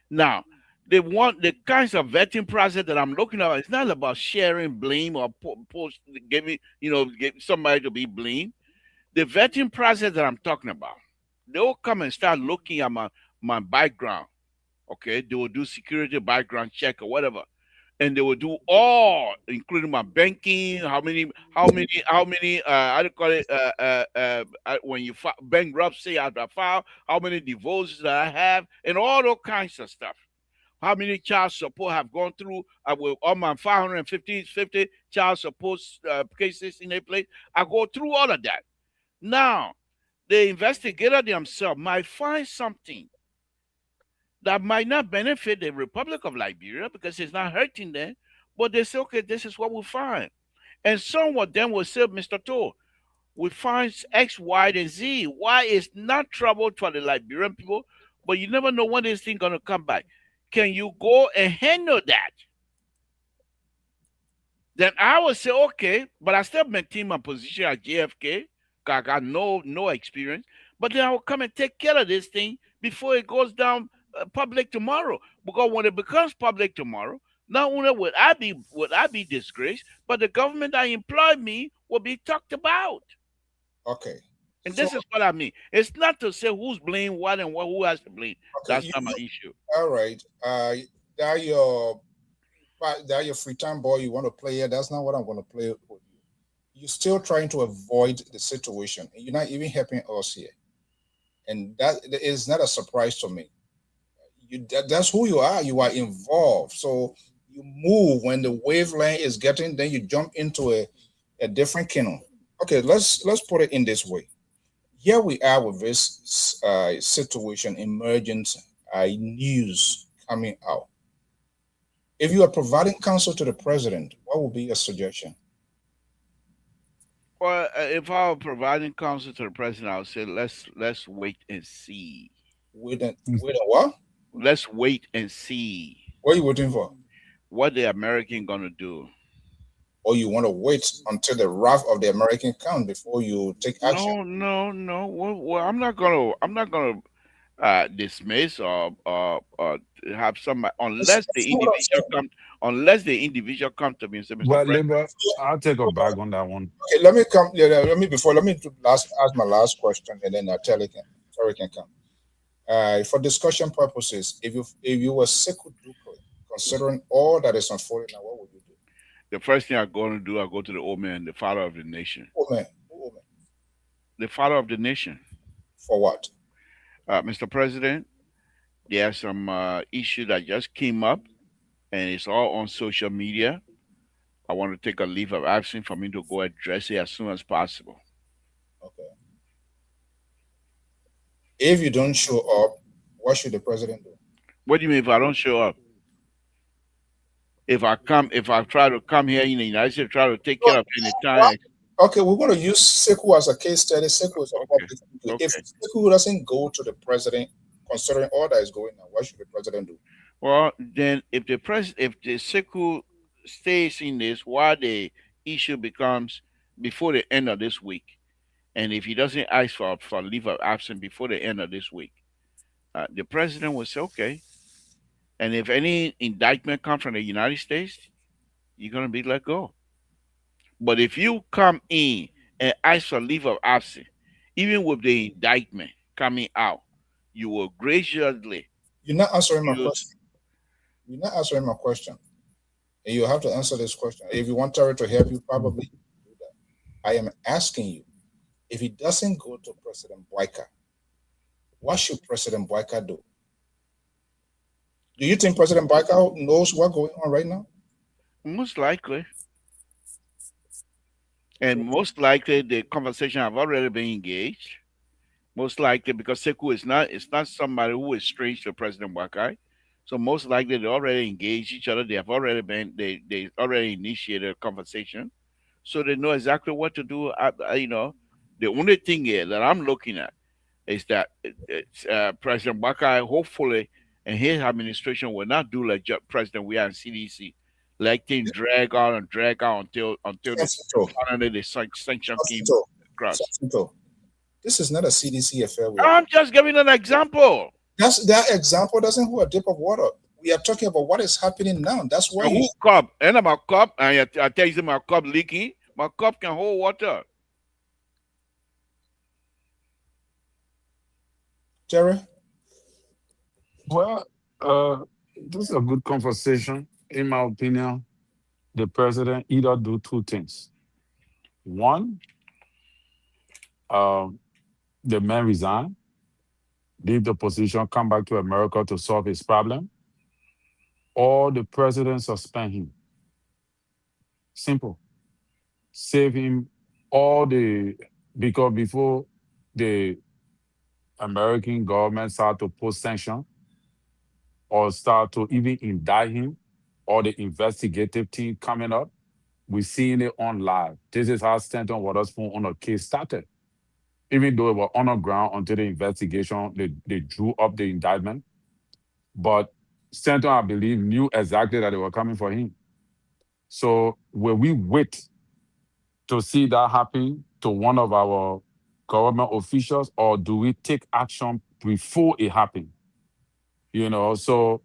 Now, the kinds of vetting process that I'm looking at. It's not about sharing blame or post giving get somebody to be blamed. The vetting process that I'm talking about, they'll come and start looking at my background. Okay, they will do security background check or whatever, and they will do all, including my banking, how many how do you call it when you file bankruptcy after file, how many divorces that I have, and all those kinds of stuff. How many child support have gone through with all my 550 child support cases in a place. I go through all of that. Now, the investigator themselves might find something that might not benefit the Republic of Liberia because it's not hurting them, but they say, okay, this is what we find. And some of them will say, Mr. To, we find X, Y, and Z. Y is not trouble for the Liberian people, but you never know when this thing gonna come back. Can you go and handle that? Then I will say, okay, but I still maintain my position at JFK because I got no experience. But then I will come and take care of this thing before it goes down public tomorrow. Because when it becomes public tomorrow, not only would I be disgraced, but the government that employed me will be talked about. Okay. And So this is what I mean. It's not to say who's blamed what and what, who has to blame. okay, That's not my issue. all right. That your that your free time ball you want to play here. That's not what I'm going to play with you. You're still trying to avoid the situation, and you're not even helping us here. And that is not a surprise to me. That's who you are. You are involved. So you move when the wavelength is getting. Then you jump into a different kingdom. Okay, let's put it in this way. Here we are with this situation, emergent news coming out. If you are providing counsel to the president, what would be your suggestion? Well, if I were providing counsel to the president, I would say let's wait and see. With a what? Let's wait and see What are you waiting for? what the American gonna do. Or you want to wait until the wrath of the American comes before you take action? No, no, no. Well, I'm not gonna. dismiss or have some That's, unless that's the not what I'm individual saying. come unless the individual come to me and say, Mr. Well, President. Labor, I'll take a back on that one. Okay, let me come. Yeah, let me ask my last question, and then Terry can come. For discussion purposes, if you were Sekou Dukle, considering all that is unfolding now, what would you do? The first thing I'm going to do, I go to the old man, the father of the nation. Oh man, The father of the nation. for what? Mr. President, there are some issue that just came up, and it's all on social media. I want to take a leave of absence for me to go address it as soon as possible. Okay. If you don't show up, what should the president do? What do you mean if I don't show up? If I try to come here in the United States, try to take care of any What? time. Okay, we're going to use Sekou as a case study. Sekou is a Okay, public figure. If okay. Sekou doesn't go to the president, considering all that is going on, what should the president do? Well, then if the Seku stays in this, while the issue becomes before the end of this week, and if he doesn't ask for leave of absence before the end of this week, the president will say okay. And if any indictment comes from the United States, you're gonna be let go. But if you come in and ask for leave of absence, even with the indictment coming out, you will graciously You're not answering my refuse. question. You're not answering my question. And you have to answer this question. If you want Terry to help you, probably do that. I am asking you, if he doesn't go to President Boyka, what should President Boyka do? Do you think President Boyka knows what's going on right now? Most likely. And So most likely the conversation have already been engaged. Most likely because Sekou is not it's not somebody who is strange to President Wakai. So most likely they already engaged each other. They have already been they already initiated a conversation. So they know exactly what to do. The only thing here that I'm looking at is that President Wakai hopefully and his administration will not do like President we are in CDC, let things drag out until the Santito, finally the sanction came Santito, across. Santito, this is not a CDC affair. I'm just giving an example. That example doesn't hold a dip of water. We are talking about what is happening now. That's why A you, whole cup, and my cup, and I tell you my cup leaking. My cup can hold water. Terry. Well, this is a good conversation. In my opinion, the president either do two things. One, um, the man resign, leave the position, come back to America to solve his problem, or the president suspend him. Simple. Save him all the because before the American government start to put sanction or start to even indict him or the investigative team coming up, we're seeing it on live. This is how Stanton Waterspoon on a case started. Even though it was on the ground until the investigation, they drew up the indictment. But Stanton, I believe, knew exactly that they were coming for him. So when we wait to see that happen to one of our government officials, or do we take action before it happens? So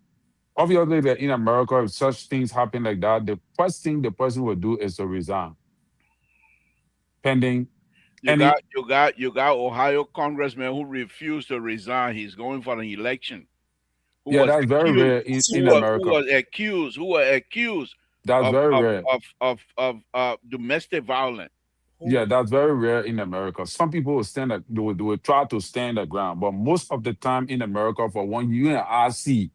obviously that in America, if such things happen like that, the first thing the person will do is to resign, pending You any. got Ohio congressman who refused to resign. He's going for an election. Who Yeah, was that's very accused? rare in America. Who were accused That's of very of rare. domestic violence. Yeah, that's very rare in America. Some people will they will try to stand the ground, but most of the time in America, for one, you and I see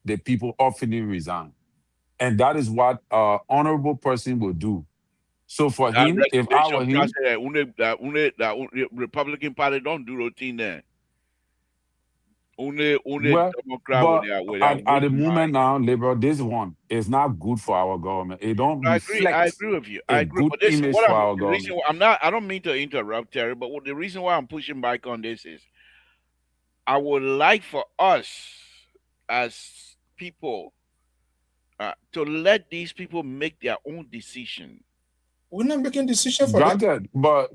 the people often resign, and that is what honorable person will do. So for That him, if I resignation were him, process that Republican Party don't do routine there. Only well, Democrat but with their at the winning moment mind. now, Liberal, this one is not good for our government. It don't I reflect agree with you. I a agree. good But this image what for I'm our the reason government. why I'm not I don't mean to interrupt Terry, but the reason why I'm pushing back on this is I would like for us as people to let these people make their own decision. We're not making decision for them. Granted, but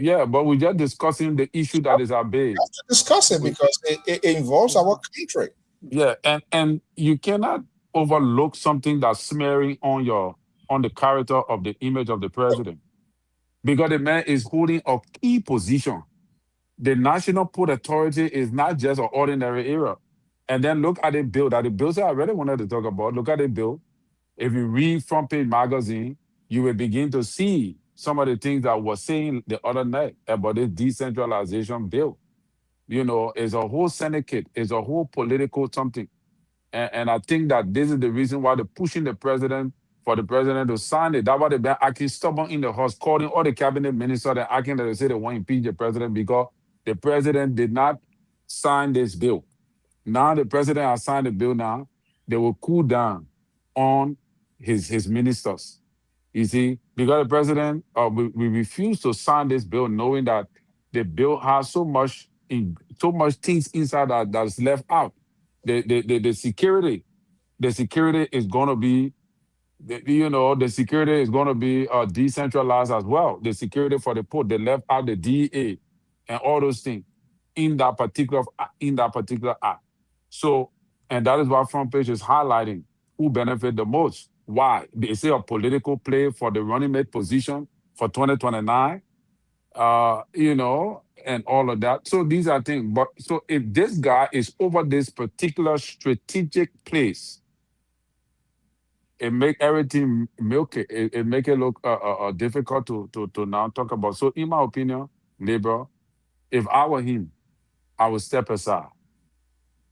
Yeah, but we're just discussing the issue that is at We bay. have to discuss it We- because it involves our country. Yeah, and you cannot overlook something that's smearing on the character of the image of the president because the man is holding a key position. The National Port Authority is not just an ordinary era. And then look at the bill that the bills I really wanted to talk about. Look at the bill. If you read Front Page Magazine, you will begin to see some of the things that was saying the other night about this decentralization bill. It's a whole syndicate, it's a whole political something. And I think that this is the reason why they're pushing the president for the president to sign it. That's why they've been acting stubborn in the House, calling all the cabinet ministers and acting that they say they want to impeach the president because the president did not sign this bill. Now the president has signed the bill now. They will cool down on his ministers. You see, because the president, we refuse to sign this bill, knowing that the bill has so much things inside that's left out. The security, the security is going to be the security is going to be decentralized as well. The security for the port, they left out the DEA and all those things in that particular act. So, and that is why front page is highlighting who benefit the most. Why? They say a political play for the running mate position for 2029, and all of that. So these are things. But so if this guy is over this particular strategic place, it make everything milky. It make it look difficult to now talk about. So in my opinion, labor, if I were him, I would step aside.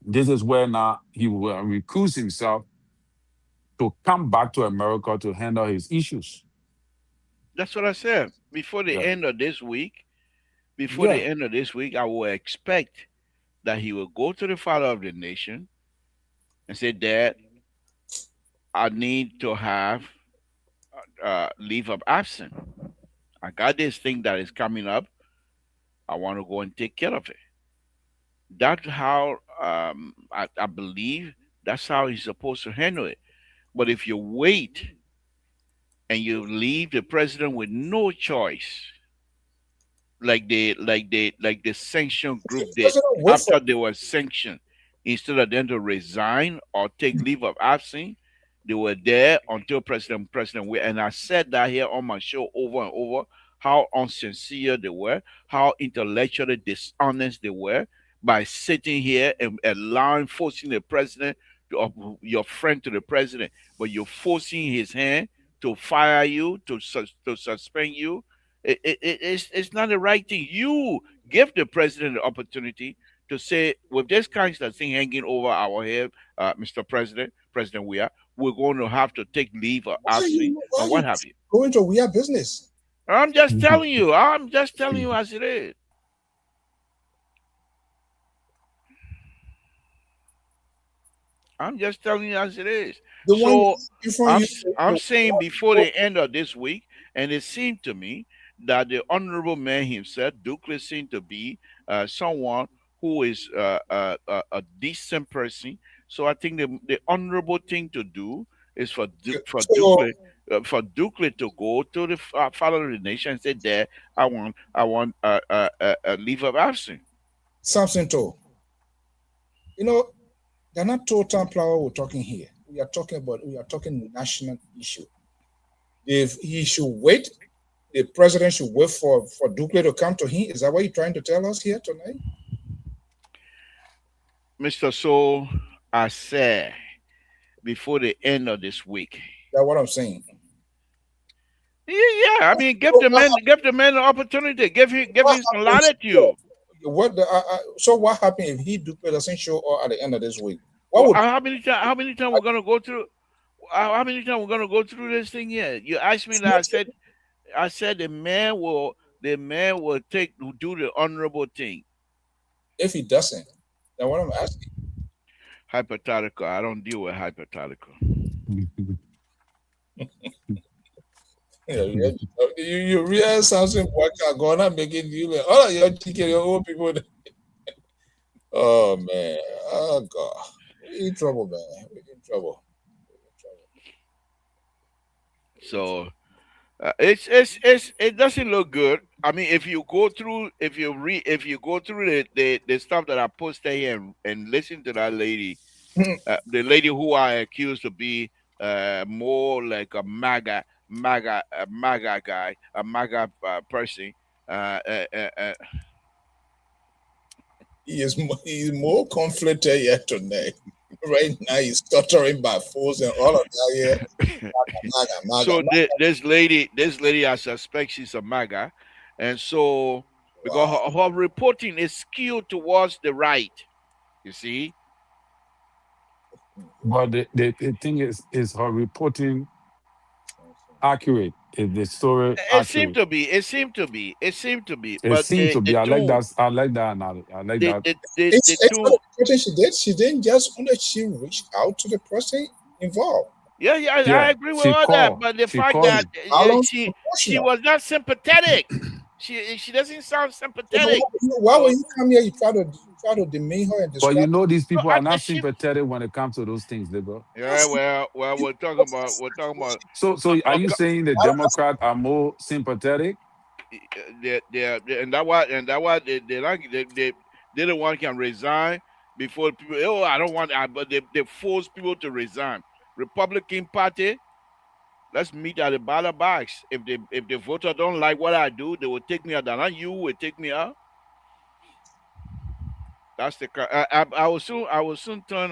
This is where now he will recuse himself to come back to America to handle his issues. That's what I said. Before the Yeah. end of this week, Yeah. I will expect that he will go to the father of the nation and say, Dad, I need to have leave of absence. I got this thing that is coming up. I want to go and take care of it. That's how I believe that's how he's supposed to handle it. But if you wait and you leave the president with no choice, like the sanction The group did president wait for after they were sanctioned, instead of them to resign or take leave of absence, they were there until President Wade. And I said that here on my show over and over, how unsincere they were, how intellectually dishonest they were by sitting here and allowing, forcing the president your friend to the president, but you're forcing his hand to fire you, to suspend you. It's not the right thing. You give the president the opportunity to say, with this kind of thing hanging over our head, Mr. President, President we're going to have to take leave of absence why are and you what have you. going to we are business? I'm just telling you. I'm just telling you as it is. I'm just telling you as it is. The one So from I'm you, I'm saying before the end of this week, and it seemed to me that the honorable man himself, Dukley, seemed to be someone who is a decent person. So I think the honorable thing to do is for so Dukley to go to the father of the nation and say, "There, I want a leave of absence." Samson told, they're not total power we're talking here. We are talking national issue. If he should wait, the president should wait for Duque to come to him. Is that what you're trying to tell us here tonight? Mr. So, I said before the end of this week. That's what I'm saying. Yeah. I mean, So give the man the opportunity. Give what him some happens? latitude. So what happened if he Duque doesn't show up at the end of this week? What Well, would how many times we're gonna go through? How many times we're gonna go through this thing here? You asked me that. I said the man will do the honorable thing. if he doesn't? That's what I'm asking. Hypothetical. I don't deal with hypothetical. You realize something what can go on making you all of your chicken, your old people. Oh man, oh god, we in trouble, man. We in trouble. So It doesn't look good. I mean, if you go through, if you go through the stuff that I posted here and listen to that lady, the lady who I accused to be more like a MAGA guy, a MAGA person. Uh, uh, uh, uh, He's more conflicted yet tonight. Right now he's stuttering by force and all of that here. so this lady, I suspect she's a MAGA, and so because her reporting is skewed towards the right. You see, But the thing is her reporting accurate? Is the story it seemed accurate? to be. It seemed to be. It seemed to be. It But seems to the be. I like two, that. I like that. I like the that. the the, It's, the it's two. not the person she did. She didn't just only she reached out to the person involved. Yeah, yeah, I Yeah, agree with she all that. called. But the She fact called that him. Balance she proportional. was not sympathetic. She doesn't sound So sympathetic. why So when you come here, you try to demean her and But describe you know these no, people are not she. sympathetic when it comes to those things, Libo. Yeah, well, we're talking about. So are you Okay, saying the Democrats are more sympathetic? and that why they like they the one can resign before people. Oh, I don't want that, but they force people to resign. Republican Party, let's meet at the ballot box. If the voter don't like what I do, they will take me out. Not you will take me out. That's the I will soon turn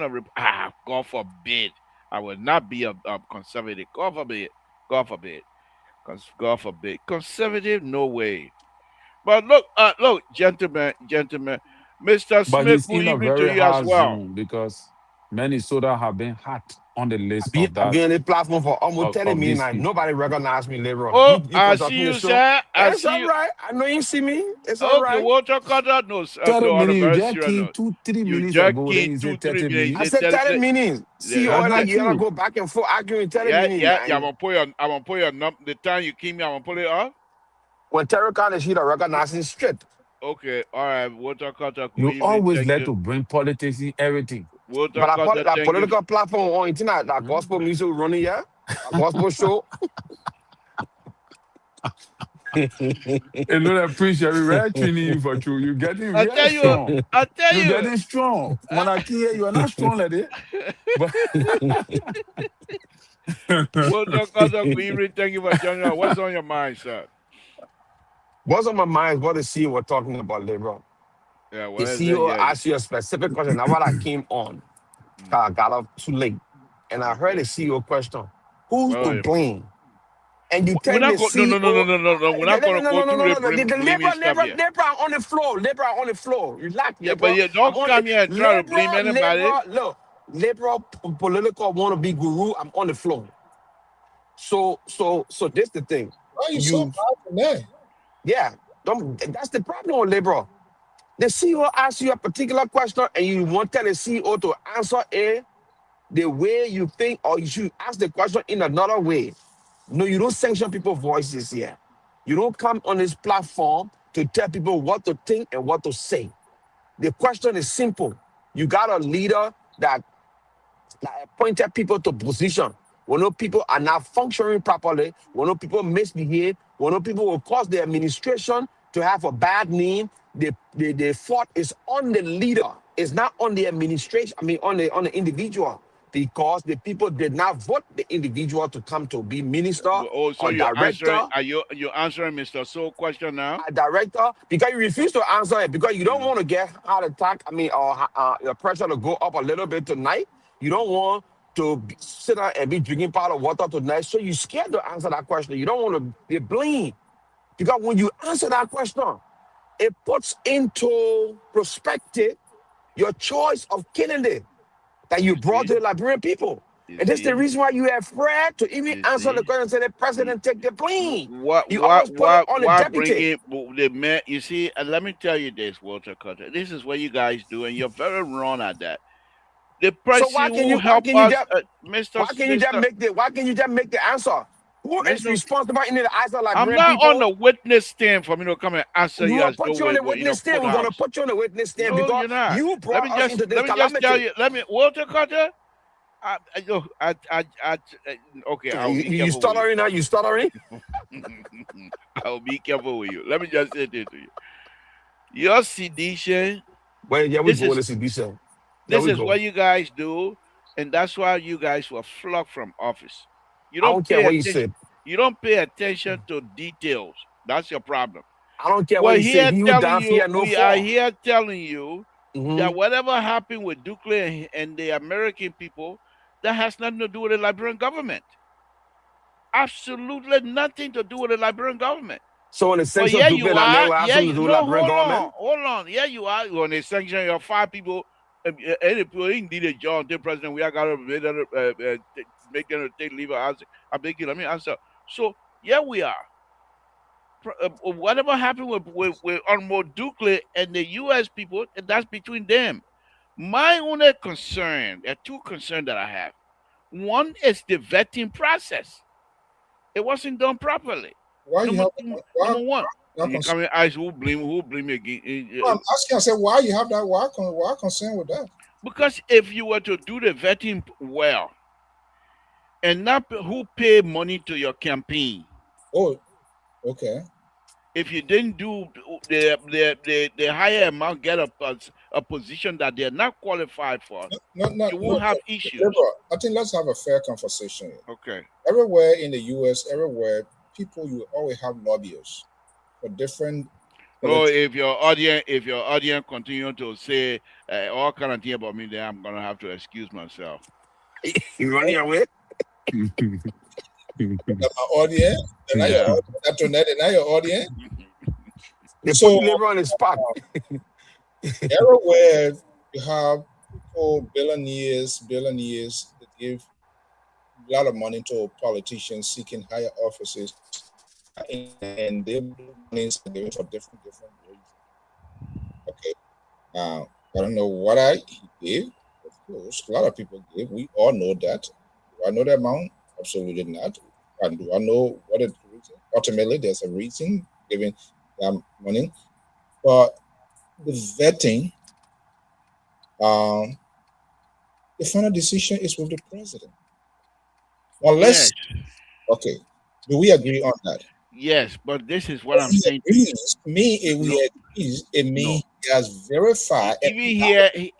God forbid I will not be a conservative. God forbid. God forbid. God forbid. Conservative, no way. But look, gentlemen, Mr. But Smith, he's good in a evening to very you as hard well. zone because Minnesota have been hot on the list I've of been that on the platform for almost 30 of minutes these now. people. Nobody recognized me, Leroy. Oh, You I conducting see the you, show. sir. I It's see all you. right. I know you see me. It's all Okay, right. Walter Carter. No, 30 no, on a minutes, you very just serious came note. 2, 3 You minutes just ago, then came you say 2, 3 30 minutes. I minutes. said 30 minutes. See, Yeah, all That's the like you gotta truth. go back and forth arguing 30 yeah, minutes, yeah, yeah. man. I'm gonna put your the time you came here. I'm gonna put it up. When Terry Khan is here, to recognize his straight. Okay, all right. Walter Carter, good You evening. always Thank like you. to bring politics in everything. Walter But I call it Carter, that thank you. political platform on internet, that gospel music running, yeah? A gospel show. And Lord, I appreciate you right tuning you for true. You're getting I real tell you, strong. I tell You're you. getting strong. When I hear you are not strong like that. But Walter Carter, good evening. Thank you for joining us. What's on your mind, sir? What's on my mind is what the CEO was talking about, Lebron. Yeah, The what is that? CEO Yeah. asked you a specific question. Now, what I came on, 'cause I got up too late. And I heard Okay. the CEO question, who's What to are you? blame? And you We're tell not the go. No, no, no, no, CEO, no, no, no. We're not no, gonna no, go no, no, through no, the no, no. The blaming stuff here. Labor on the floor. Labor on the floor. Relax, Yeah, but Labor. you I'm don't on come the here and try to blame anybody. Look, Labor political want to be guru. I'm on the floor. So this the thing. why are you so You, hard from there? yeah, don't, that's the problem with Labor. The CEO asks you a particular question and you want tell the CEO to answer it the way you think, or you should ask the question in another way. No, you don't sanction people's voices here. You don't come on this platform to tell people what to think and what to say. The question is simple. You got a leader that appointed people to position. We know people are not functioning properly. We know people misbehave. We know people will cause the administration to have a bad name. The fault is on the leader. It's not on the administration. I mean, on the individual, because the people did not vote the individual to come to be minister Oh, so or you're answering? director. Are you answering Mr. Soul question now? A director, because you refuse to answer it, because you don't Mm. want to get heart attack. I mean, or the pressure to go up a little bit tonight. You don't want to sit down and be drinking pot of water tonight. So you're scared to answer that question. You don't want to be blamed. Because when you answer that question, it puts into perspective your choice of candidate that you You brought to see? the Liberian people. You And that's the see? reason why you are afraid to even You answer the see? question and say the president take the blame. You always put it on the What bring deputy. it the man? You see, let me tell you this, Walter Cutter. This is what you guys do, and you're very wrong at that. The So person who help us, Mister why can you just make the answer? Who is Mister, responsible in the eyes of I'm Liberian not on people? the witness stand for me to come and answer We you will as though put you on the we're in a witness stand. We're gonna courthouse. put you on the witness stand No, because you're not. you brought us into this Let me just tell calamity. you. Walter Cutter. Okay, You, I'll be you careful with you. stuttering now? You stuttering? I'll be careful with you. Let me just say this to you. Your sedition, Well, here we this go. is Let's see, Bishop. There this we is go. what you guys do, and that's why you guys were flocked from office. You I don't don't care pay what you attention. said. You don't pay attention to details. That's your problem. I don't care what We're you say. here He who telling down you, fear no we are fall. here telling you Mm-hmm. that whatever happened with Duke and the American people, that has nothing to do with the Liberian government. Absolutely nothing to do with the Liberian government. So when the But sanction yeah, took you place, that are. never has Yeah, something to you do with no. Liberian government. Hold on. Yeah, you are. When they sanction your five people, any people indeed a job, the president, we are gonna make them take leave of absence. I beg you, let me answer. So yeah, we are. Whatever happened with Honorable Dukley and the U.S. people, that's between them. My only concern, there are two concerns that I have. One is the vetting process. It wasn't done properly. Why you Number have two, why number one, that you concern? come in eyes who blame me again? I'm asking. I said, why you have that? Why concerned with that? Because if you were to do the vetting well and not who pay money to your campaign, Oh, okay. if you didn't do the higher amount, get a position that they're not qualified for, you No. will have issues. Liberal, I think let's have a fair conversation here. Okay. Everywhere in the U.S., everywhere, people you always have lobbyists for different Oh, politics. if your audience continue to say all kind of thing about me, then I'm gonna have to excuse myself. You running away? That my audience, and now your Yeah. audience, that tonight, and now your audience. They put So the labor on the spot. everywhere you have people, billionaires that give a lot of money to politicians seeking higher offices, and those monies are given for different reasons. Okay, now I don't know what he gave. Of course, a lot of people give. We all know that. Do I know the amount? Absolutely not. And do I know what it reason? Ultimately, there's a reason giving them money, but the vetting, um, the final decision is with the president. Yes, Unless, okay, do we agree on that? yes, but this is what If I'm he saying to you. agrees, me, if No, we agrees, it no. means he has verified. And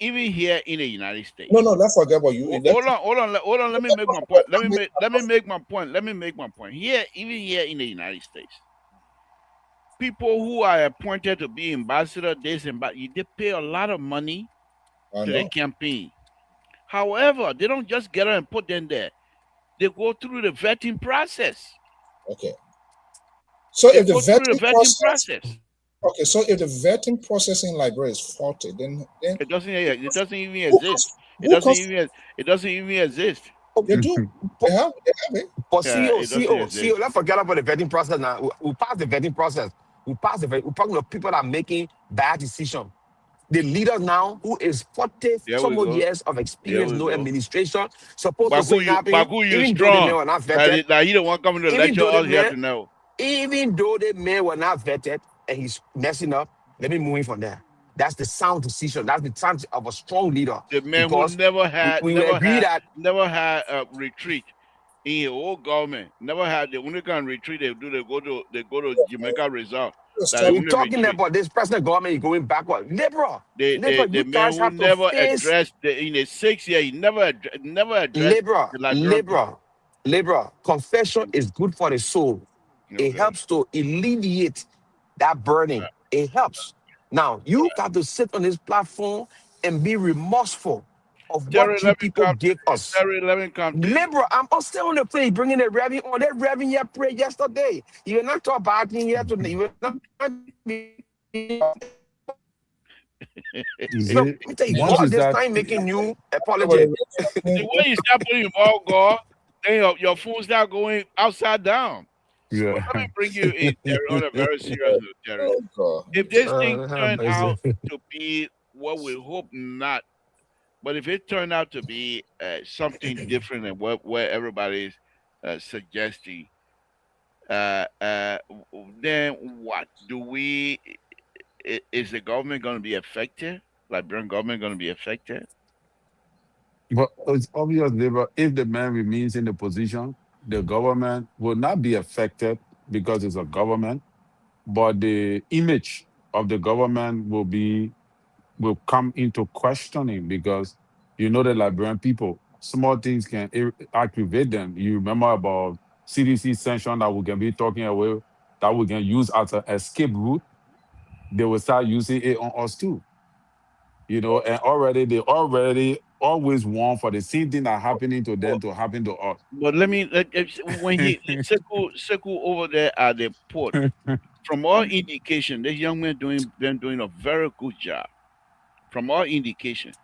Even here in the United no, States. no, let's forget about you. Hold on. Let me make my point. Let me make my point. Let me make my point. Here, even here in the United States, people who are appointed to be ambassador, this and that, they pay a lot of money I to the know. campaign. However, they don't just get on and put them there. They go through the vetting process. Okay. So They if the go through the vetting vetting process, process. okay, so if the vetting process in Liberia is faulty, then It doesn't even who exist. comes? Who comes? It doesn't even exist. They do. They have it. But Yeah, CEO, it doesn't CEO, CEO, exist. let's forget about the vetting process now. We pass the vetting process. We're talking about people that are making bad decisions. The leader now, who is 40 There some we more go. years of There experience, we no go. administration, supposed to say nothing, Baku, you even though the men strong. were not vetted, That he don't want coming to even lecture though the us here men, to know. even though the men were not vetted and he's messing up, let me move in from there. That's the sound decision. That's the sound of a strong leader The man who because we will agree that never had a retreat in his whole government. Never had the only kind of retreat they do. They go to Jamaica Reserve. Just That the talk. we're only talking retreat. about this present government is going backward. Liberal, The you man guys who have to never face addressed in the 6 year. He never addressed liberal, the Liberian liberal, people. liberal. Confession is good for the soul. It Okay. helps to alleviate that burning. It helps. Now you got to sit on this platform and be remorseful of Terry, what you let me people come. gave us. Terry, let me come to you. Liberal, I'm still on the play, bringing the revenue on that revenue prayer yesterday. You will not talk about it here today. You will not be. Is No, it let me tell you, once God is this that time making you About apology. the The revenue. way you start putting more God, then your phone start going upside down. yeah. But let me bring you in, Terry, on a very serious note, Terry. Oh God. If this thing Have turn mercy. out to be what we hope not, but if it turned out to be something different than what everybody's suggesting, then what do we? Is the government going to be affected? Liberian government going to be affected? But it's obvious, labor, if the man remains in the position, the government will not be affected because it's a government, but the image of the government will come into questioning because the Liberian people, small things can aggravate them. You remember about CDC sanction that we can be talking away, that we can use as an escape route. They will start using it on us too. And already they already always want for the same thing that happening to them to happen to us. But when Seku over there at the port, from all indication, this young man doing a very good job. From all indication,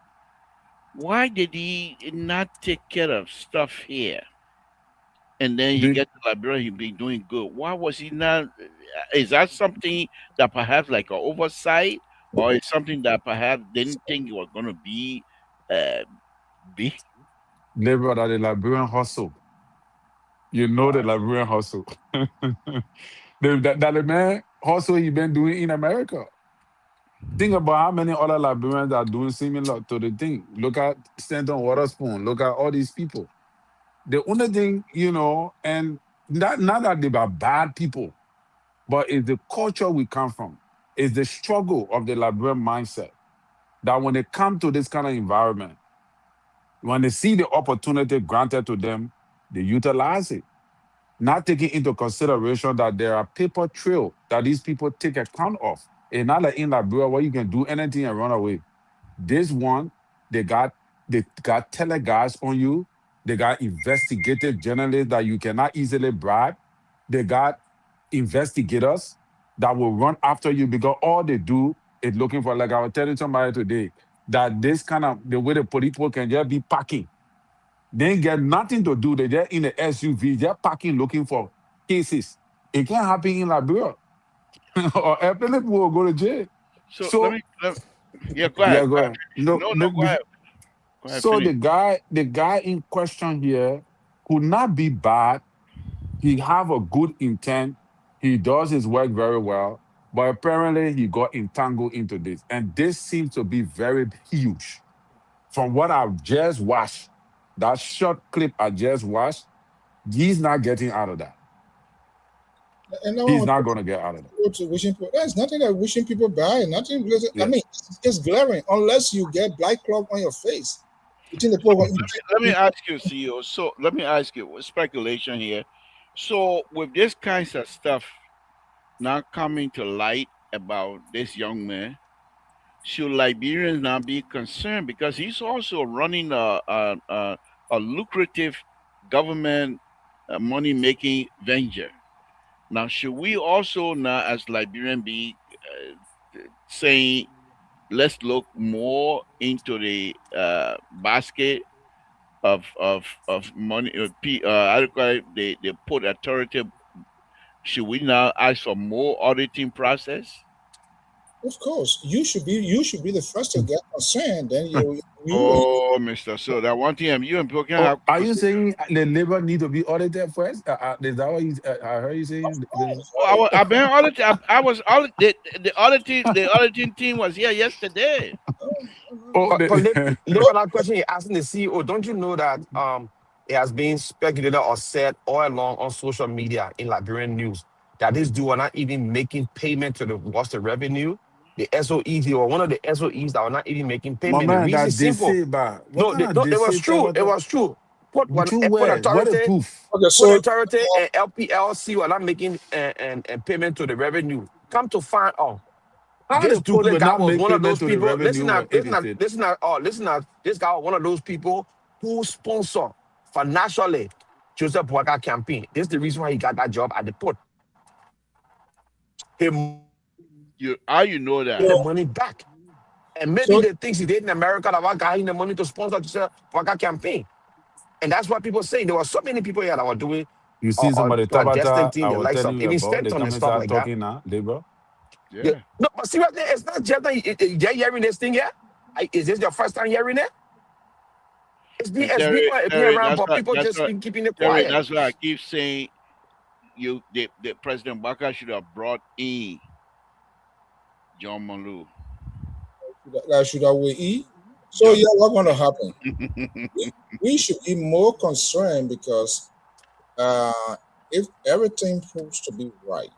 why did he not take care of stuff here? And then he They, get to Liberia, he be doing good. Why was he not? Is that something that perhaps like an oversight, or is something that perhaps didn't think it was going to be uh, big? labor that the Liberian hustle. The Liberian hustle. That the man hustle he been doing in America. Think about how many other Liberians are doing similar to the thing. Look at Stanton Waterspoon. Look at all these people. The only thing, and not that they are bad people, but it's the culture we come from. It's the struggle of the Liberian mindset that when they come to this kind of environment, when they see the opportunity granted to them, they utilize it. Not taking into consideration that there are paper trail that these people take account of. It's not like in Liberia where you can do anything and run away. This one, they got teleguys on you. They got investigative journalists that you cannot easily bribe. They got investigators that will run after you because all they do is looking for, like I was telling somebody today, that this kind of the way the people can just be packing. They ain't get nothing to do. They just in the SUV, they're packing looking for cases. It can't happen in Liberia. Or people will go to jail. So So yeah, go yeah, ahead. go Go ahead. ahead. No, No, no. go ahead. Go ahead. So Finish. the guy in question here could not be bad. He have a good intent. He does his work very well, but apparently he got entangled into this, and this seems to be very huge. From what I've just watched, that short clip I just watched, he's not getting out of that. And now I He's want not going to get out of that. to wishing people. There's nothing that wishing people bad. Nothing. I Yeah. mean, it's glaring unless you get black cloth on your face. Between the So people, let me ask you, CEO. So let me ask you speculation here. So with this kinds of stuff now coming to light about this young man, should Liberians now be concerned because he's also running a lucrative government money making venture? Now, should we also now, as Liberian, be saying let's look more into the basket of money? I call it the put authority. Should we now ask for more auditing process? of course, you should be the first to get concerned. Then you Oh, Mister, so that one thing you and people can Oh, have. are you saying the labor need to be audited first? Is that what I heard you saying? Oh, I've been audited. I was audited. The auditing team was here yesterday. Oh, But labor that question you're asking the CEO, don't you know that it has been speculated or said all along on social media in Liberian news that this dude are not even making payment to the what's the revenue? The SOEs, they were one of the SOEs that were not even making my payment. The man, reason is that they simple. say, but what No, kind of no, they it was say true. It talk? was true. True Put where? What the authority, proof? okay. put So authority and LPLC were not making and payment to the revenue. Come to find out. How This the dude post will guy not was make one of payment those to the people. revenue when it is it? Listen at this guy was one of those people who sponsor financially Joseph Boaga campaign. This is the reason why he got that job at the port. He How you know that? the money back. And maybe so the things he did in America that was got him the money to sponsor Joseph Boaga campaign. And that's what people saying. There were so many people here that were doing You see somebody clandestine Tabata, thing, I the was likes of telling you even about. They Stanton come and and stuff start like that. talking now, labor. Yeah. Yeah. No, but seriously, it's not just that you're hearing this thing here. Is this your first time hearing it? And It's been Terry, around, but people just been keeping it quiet. That's why I keep saying the President Baka should have brought in John Malou. that should have we eat. So yeah, what's going to happen? We should be more concerned because if everything proves to be right,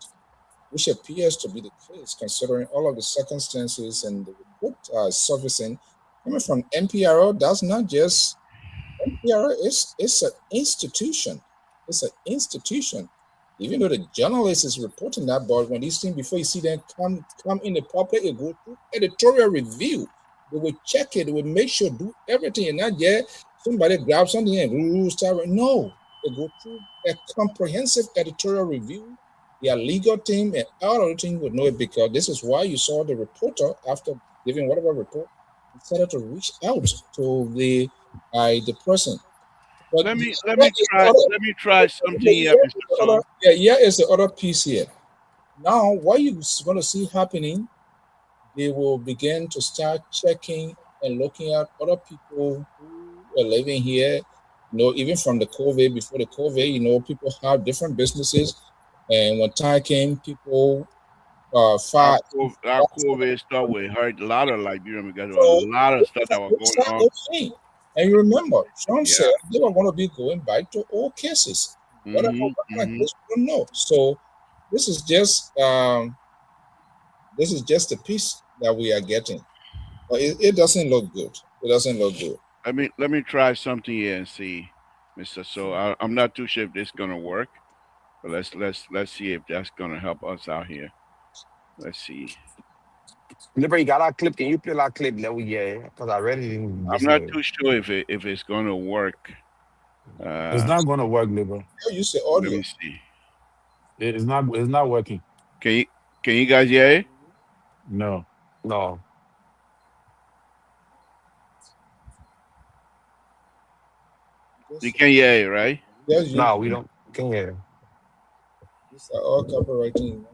which appears to be the case considering all of the circumstances and the report surfacing coming from NPRO, that's not just NPRO, it's an institution. It's an institution. Even though the journalist is reporting that, but when these things, before you see them come in the public, it go through editorial review. They will check it, they will make sure, do everything, and not yet somebody grabs something and rules. No, they go through a comprehensive editorial review. Their legal team and all of the team would know it, because this is why you saw the reporter, after giving whatever report, decided to reach out to the person. But let me try something here, Mr. So. Yeah, is the other piece here. Now, what you're going to see happening, they will begin to start checking and looking at other people who are living here. Even from the COVID, before the COVID, people have different businesses. And when time came, people That COVID stuff will hurt a lot of Liberians because there was a lot of stuff that was going on. And you remember, Trump said they were going to be going back to old cases. Whatever kind of case, we don't know. So this is just a piece that we are getting. But it doesn't look good. It doesn't look good. Let me try something here and see, Mr. So. I'm not too sure if this is gonna work, but let's see if that's gonna help us out here. Let's see. Libra, you got that clip? Can you play that clip? Because I already didn't. I'm not too sure if it's gonna work. It's not gonna work, Libra. You say audio. Let me see. It's not working. Can you guys hear it? No. You can hear it, right? Yes, No, we don't. Can hear. These are all copywriting.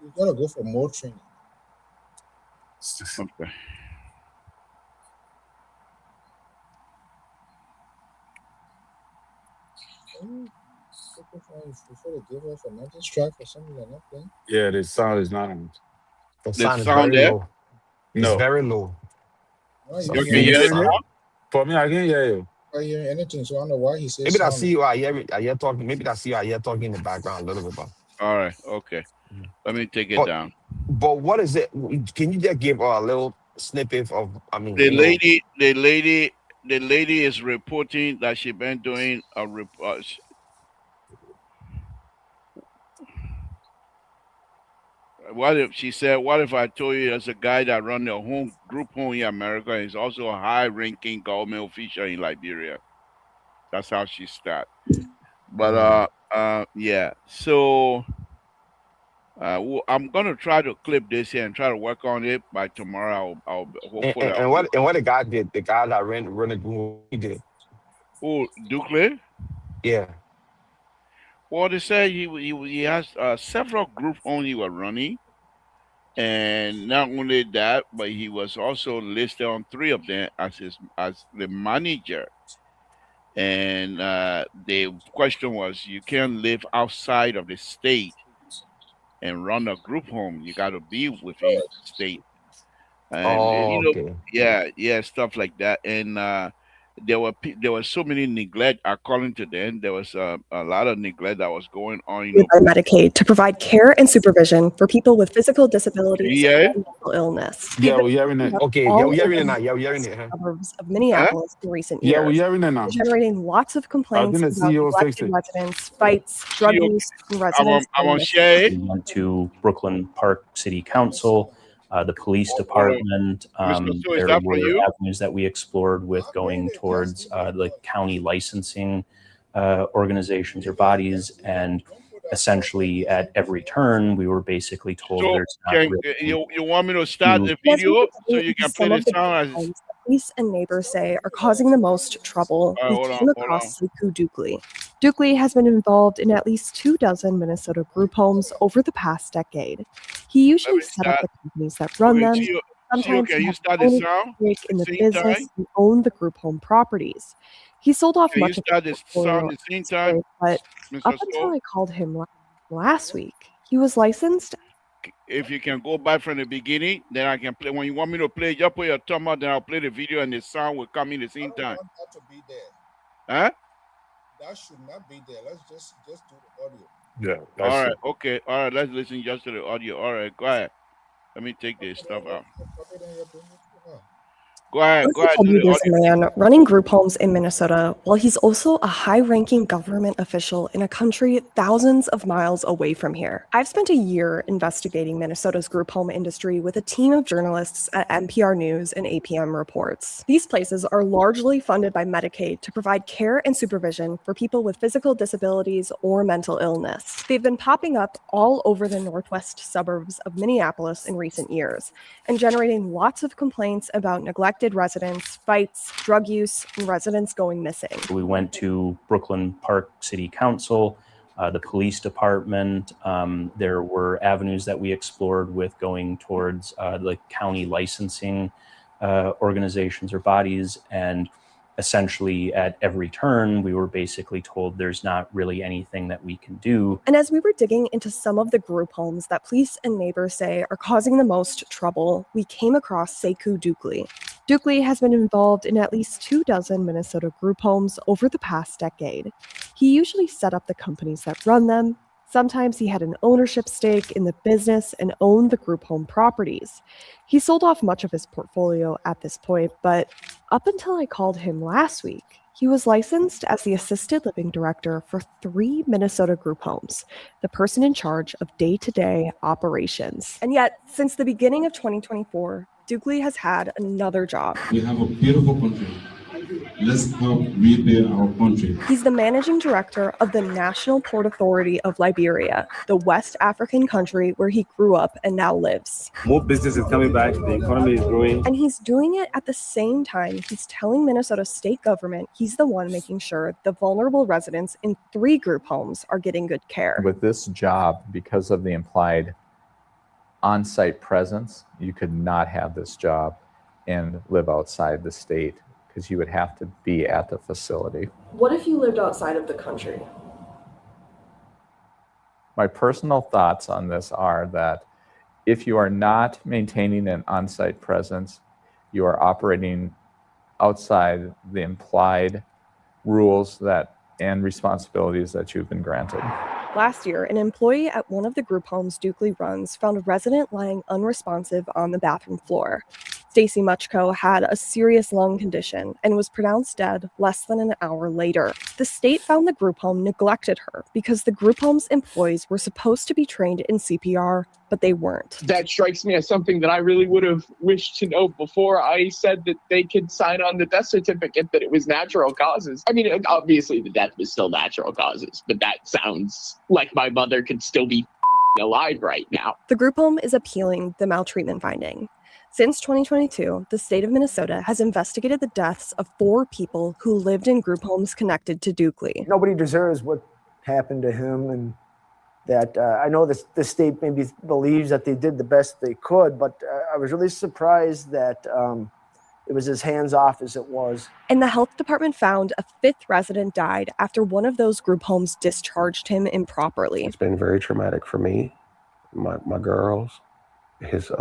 You gotta go for more training. Okay. Before they give us a mental strike or something like that. Yeah, the sound is not on. The sound is sound very there? low. It's very low. You can hear it now? For me, I can't hear you. I hear anything, so I don't know why he says. Maybe that's you. I hear talking. Maybe that's you. I hear talking in the background a little bit. All right. Okay. Let me take it down. But what is it? Can you just give a little snippet of? The lady is reporting that she's been doing a report. What if I told you there's a guy that run the group home in America, and he's also a high-ranking government official in Liberia. That's how she started. But yeah. So I'm gonna try to clip this here and try to work on it by tomorrow. I'll hopefully. And what the guy did? The guy that ran the group, he did. Who, Dukley? Yeah. Well, they say he has several group homes he was running, and not only that, but he was also listed on 3 of them as the manager. And the question was, you can't live outside of the state and run a group home. You got to be within the state. And stuff like that. And there was so many neglect, according to them. There was a lot of neglect that was going on. By Medicaid to provide care and supervision for people with physical disabilities and mental illness. Yeah, we're hearing it. Okay, we're hearing it now. Yeah, we're hearing it. Suburbs of Minneapolis in recent years. Yeah, we're hearing it now. Generating lots of complaints about neglected residents, fights, drug use, and residents. I want to share it. We went to Brooklyn Park City Council, the police department. There were avenues that we explored with going towards the county licensing organizations or bodies, and essentially at every turn we were basically told there's not you want me to start the video so you can play the sound as police and neighbors say are causing the most trouble. We came across Sekou Dukley. Dukley has been involved in at least 24 Minnesota group homes over the past decade. He usually set up the companies that run them, Sometimes can he you had start the ownership sound stake in the same business time? and owned the group home properties. He sold off Can you much of start his the portfolio sound at the same this time, point, but up Mr. until Stowe? I called him last week, he was licensed. If you can go back from the beginning, then I can play. When you want me to play, just put your thumb up, then I'll play the video and the sound will come in the I same don't time. want that to be there. Huh? That should not be there. Let's just do the audio. Yeah, All that's right. it. Okay. All right. Let's listen just to the audio. All right. Go ahead. Let me take this Put it stuff on your, out. put it on your bring it to her. Go ahead. Once Go I ahead. told Do you the there's a audio. man running group homes in Minnesota while he's also a high-ranking government official in a country thousands of miles away from here. I've spent a year investigating Minnesota's group home industry with a team of journalists at NPR News and APM Reports. These places are largely funded by Medicaid to provide care and supervision for people with physical disabilities or mental illness. They've been popping up all over the northwest suburbs of Minneapolis in recent years and generating lots of complaints about neglected residents, fights, drug use, and residents going missing. We went to Brooklyn Park City Council, the police department. There were avenues that we explored with going towards the county licensing organizations or bodies. And essentially at every turn, we were basically told there's not really anything that we can do. And as we were digging into some of the group homes that police and neighbors say are causing the most trouble, we came across Sekou Dukley. Dukley has been involved in at least 24 Minnesota group homes over the past decade. He usually set up the companies that run them. Sometimes he had an ownership stake in the business and owned the group home properties. He sold off much of his portfolio at this point, but up until I called him last week, he was licensed as the assisted living director for 3 Minnesota group homes, the person in charge of day-to-day operations. And yet, since the beginning of 2024, Dukley has had another job. We have a beautiful country. Let's help rebuild our country. He's the managing director of the National Port Authority of Liberia, the West African country where he grew up and now lives. More business is coming back, the economy is growing. And he's doing it at the same time he's telling Minnesota state government he's the one making sure the vulnerable residents in 3 group homes are getting good care. With this job, because of the implied on-site presence, you could not have this job and live outside the state because you would have to be at the facility. What if you lived outside of the country? My personal thoughts on this are that if you are not maintaining an on-site presence, you are operating outside the implied rules and responsibilities that you've been granted. Last year, an employee at one of the group homes Dukley runs found a resident lying unresponsive on the bathroom floor. Stacy Muchko had a serious lung condition and was pronounced dead less than an hour later. The state found the group home neglected her because the group home's employees were supposed to be trained in CPR, but they weren't. That strikes me as something that I really would have wished to know before I said that they could sign on the death certificate that it was natural causes. I mean, obviously the death was still natural causes, but that sounds like my mother could still be alive right now. The group home is appealing the maltreatment finding. Since 2022, the state of Minnesota has investigated the deaths of 4 people who lived in group homes connected to Dukley. Nobody deserves what happened to him, and that I know the state maybe believes that they did the best they could, but I was really surprised that it was as hands-off as it was. And the health department found a 5th resident died after one of those group homes discharged him improperly. It's been very traumatic for me, my girls, his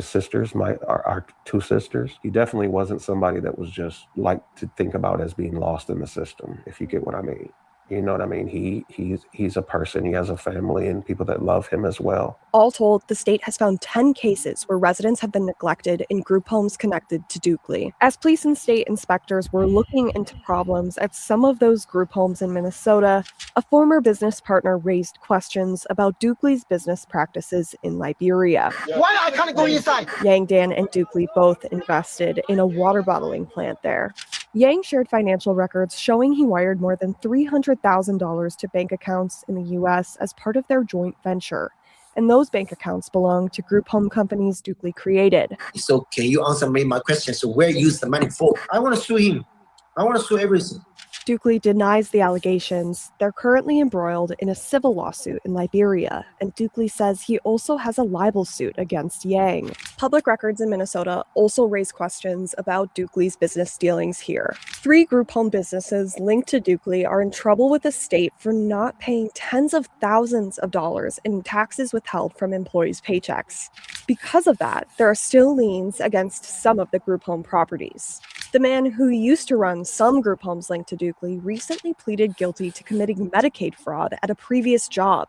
sisters, our 2 sisters. He definitely wasn't somebody that was just like to think about as being lost in the system, if you get what I mean. You know what I mean? He's a person, he has a family and people that love him as well. All told, the state has found 10 cases where residents have been neglected in group homes connected to Dukley. As police and state inspectors were looking into problems at some of those group homes in Minnesota, a former business partner raised questions about Dukley's business practices in Liberia. Why I can't go inside? Yang Dan and Dukley both invested in a water bottling plant there. Yang shared financial records showing he wired more than $300,000 to bank accounts in the U.S. as part of their joint venture. And those bank accounts belong to group home companies Dukley created. So can you answer me my question? So where you use the money for? I want to sue him. I want to sue everything. Dukley denies the allegations. They're currently embroiled in a civil lawsuit in Liberia, and Dukley says he also has a libel suit against Yang. Public records in Minnesota also raise questions about Dukley's business dealings here. 3 group home businesses linked to Dukley are in trouble with the state for not paying tens of thousands of dollars in taxes withheld from employees' paychecks. Because of that, there are still liens against some of the group home properties. The man who used to run some group homes linked to Dukley recently pleaded guilty to committing Medicaid fraud at a previous job.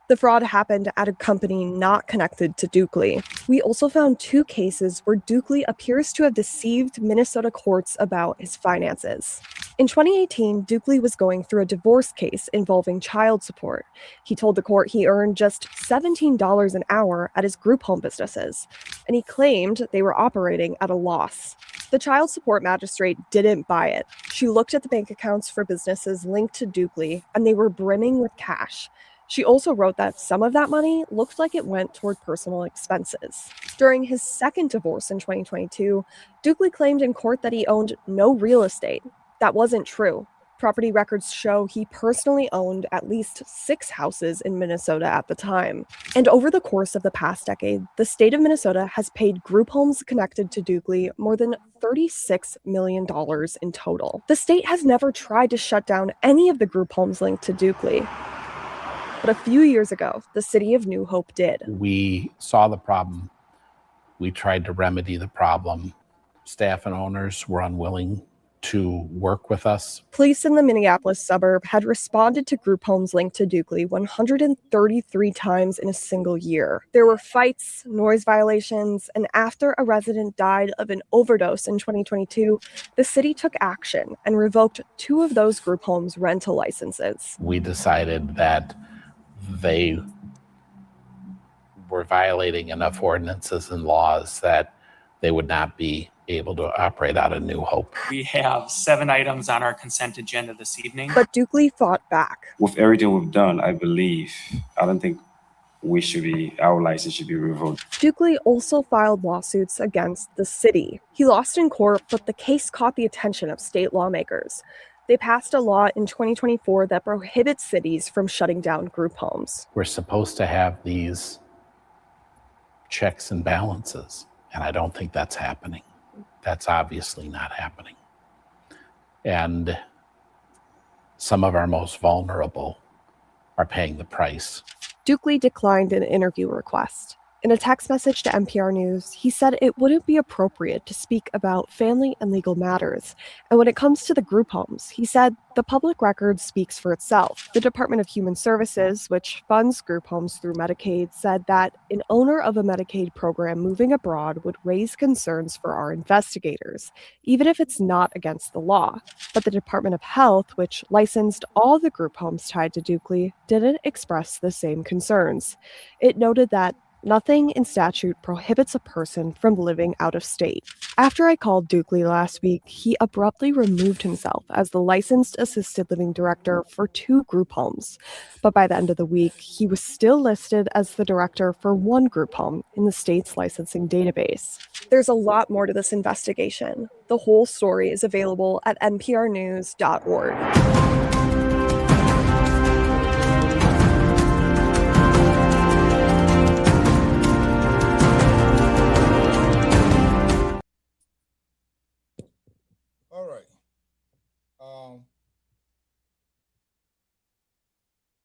The fraud happened at a company not connected to Dukley. We also found 2 cases where Dukley appears to have deceived Minnesota courts about his finances. In 2018, Dukley was going through a divorce case involving child support. He told the court he earned just $17 an hour at his group home businesses, and he claimed they were operating at a loss. The child support magistrate didn't buy it. She looked at the bank accounts for businesses linked to Dukley, and they were brimming with cash. She also wrote that some of that money looked like it went toward personal expenses. During his second divorce in 2022, Dukley claimed in court that he owned no real estate. That wasn't true. Property records show he personally owned at least 6 houses in Minnesota at the time. And over the course of the past decade, the state of Minnesota has paid group homes connected to Dukley more than $36 million in total. The state has never tried to shut down any of the group homes linked to Dukley. But a few years ago, the city of New Hope did. We saw the problem. We tried to remedy the problem. Staff and owners were unwilling to work with us. Police in the Minneapolis suburb had responded to group homes linked to Dukley 133 times in a single year. There were fights, noise violations, and after a resident died of an overdose in 2022, the city took action and revoked 2 of those group homes' rental licenses. We decided that they were violating enough ordinances and laws that they would not be able to operate out of New Hope. We have 7 items on our consent agenda this evening. But Dukley fought back. With everything we've done, I don't think our license should be revoked. Dukley also filed lawsuits against the city. He lost in court, but the case caught the attention of state lawmakers. They passed a law in 2024 that prohibits cities from shutting down group homes. We're supposed to have these checks and balances, and I don't think that's happening. That's obviously not happening. And some of our most vulnerable are paying the price. Dukley declined an interview request. In a text message to NPR News, he said it wouldn't be appropriate to speak about family and legal matters. And when it comes to the group homes, he said the public record speaks for itself. The Department of Human Services, which funds group homes through Medicaid, said that an owner of a Medicaid program moving abroad would raise concerns for our investigators, even if it's not against the law. But the Department of Health, which licensed all the group homes tied to Dukley, didn't express the same concerns. It noted that nothing in statute prohibits a person from living out of state. After I called Dukley last week, he abruptly removed himself as the licensed assisted living director for 2 group homes. But by the end of the week, he was still listed as the director for 1 group home in the state's licensing database. There's a lot more to this investigation. The whole story is available at nprnews.org.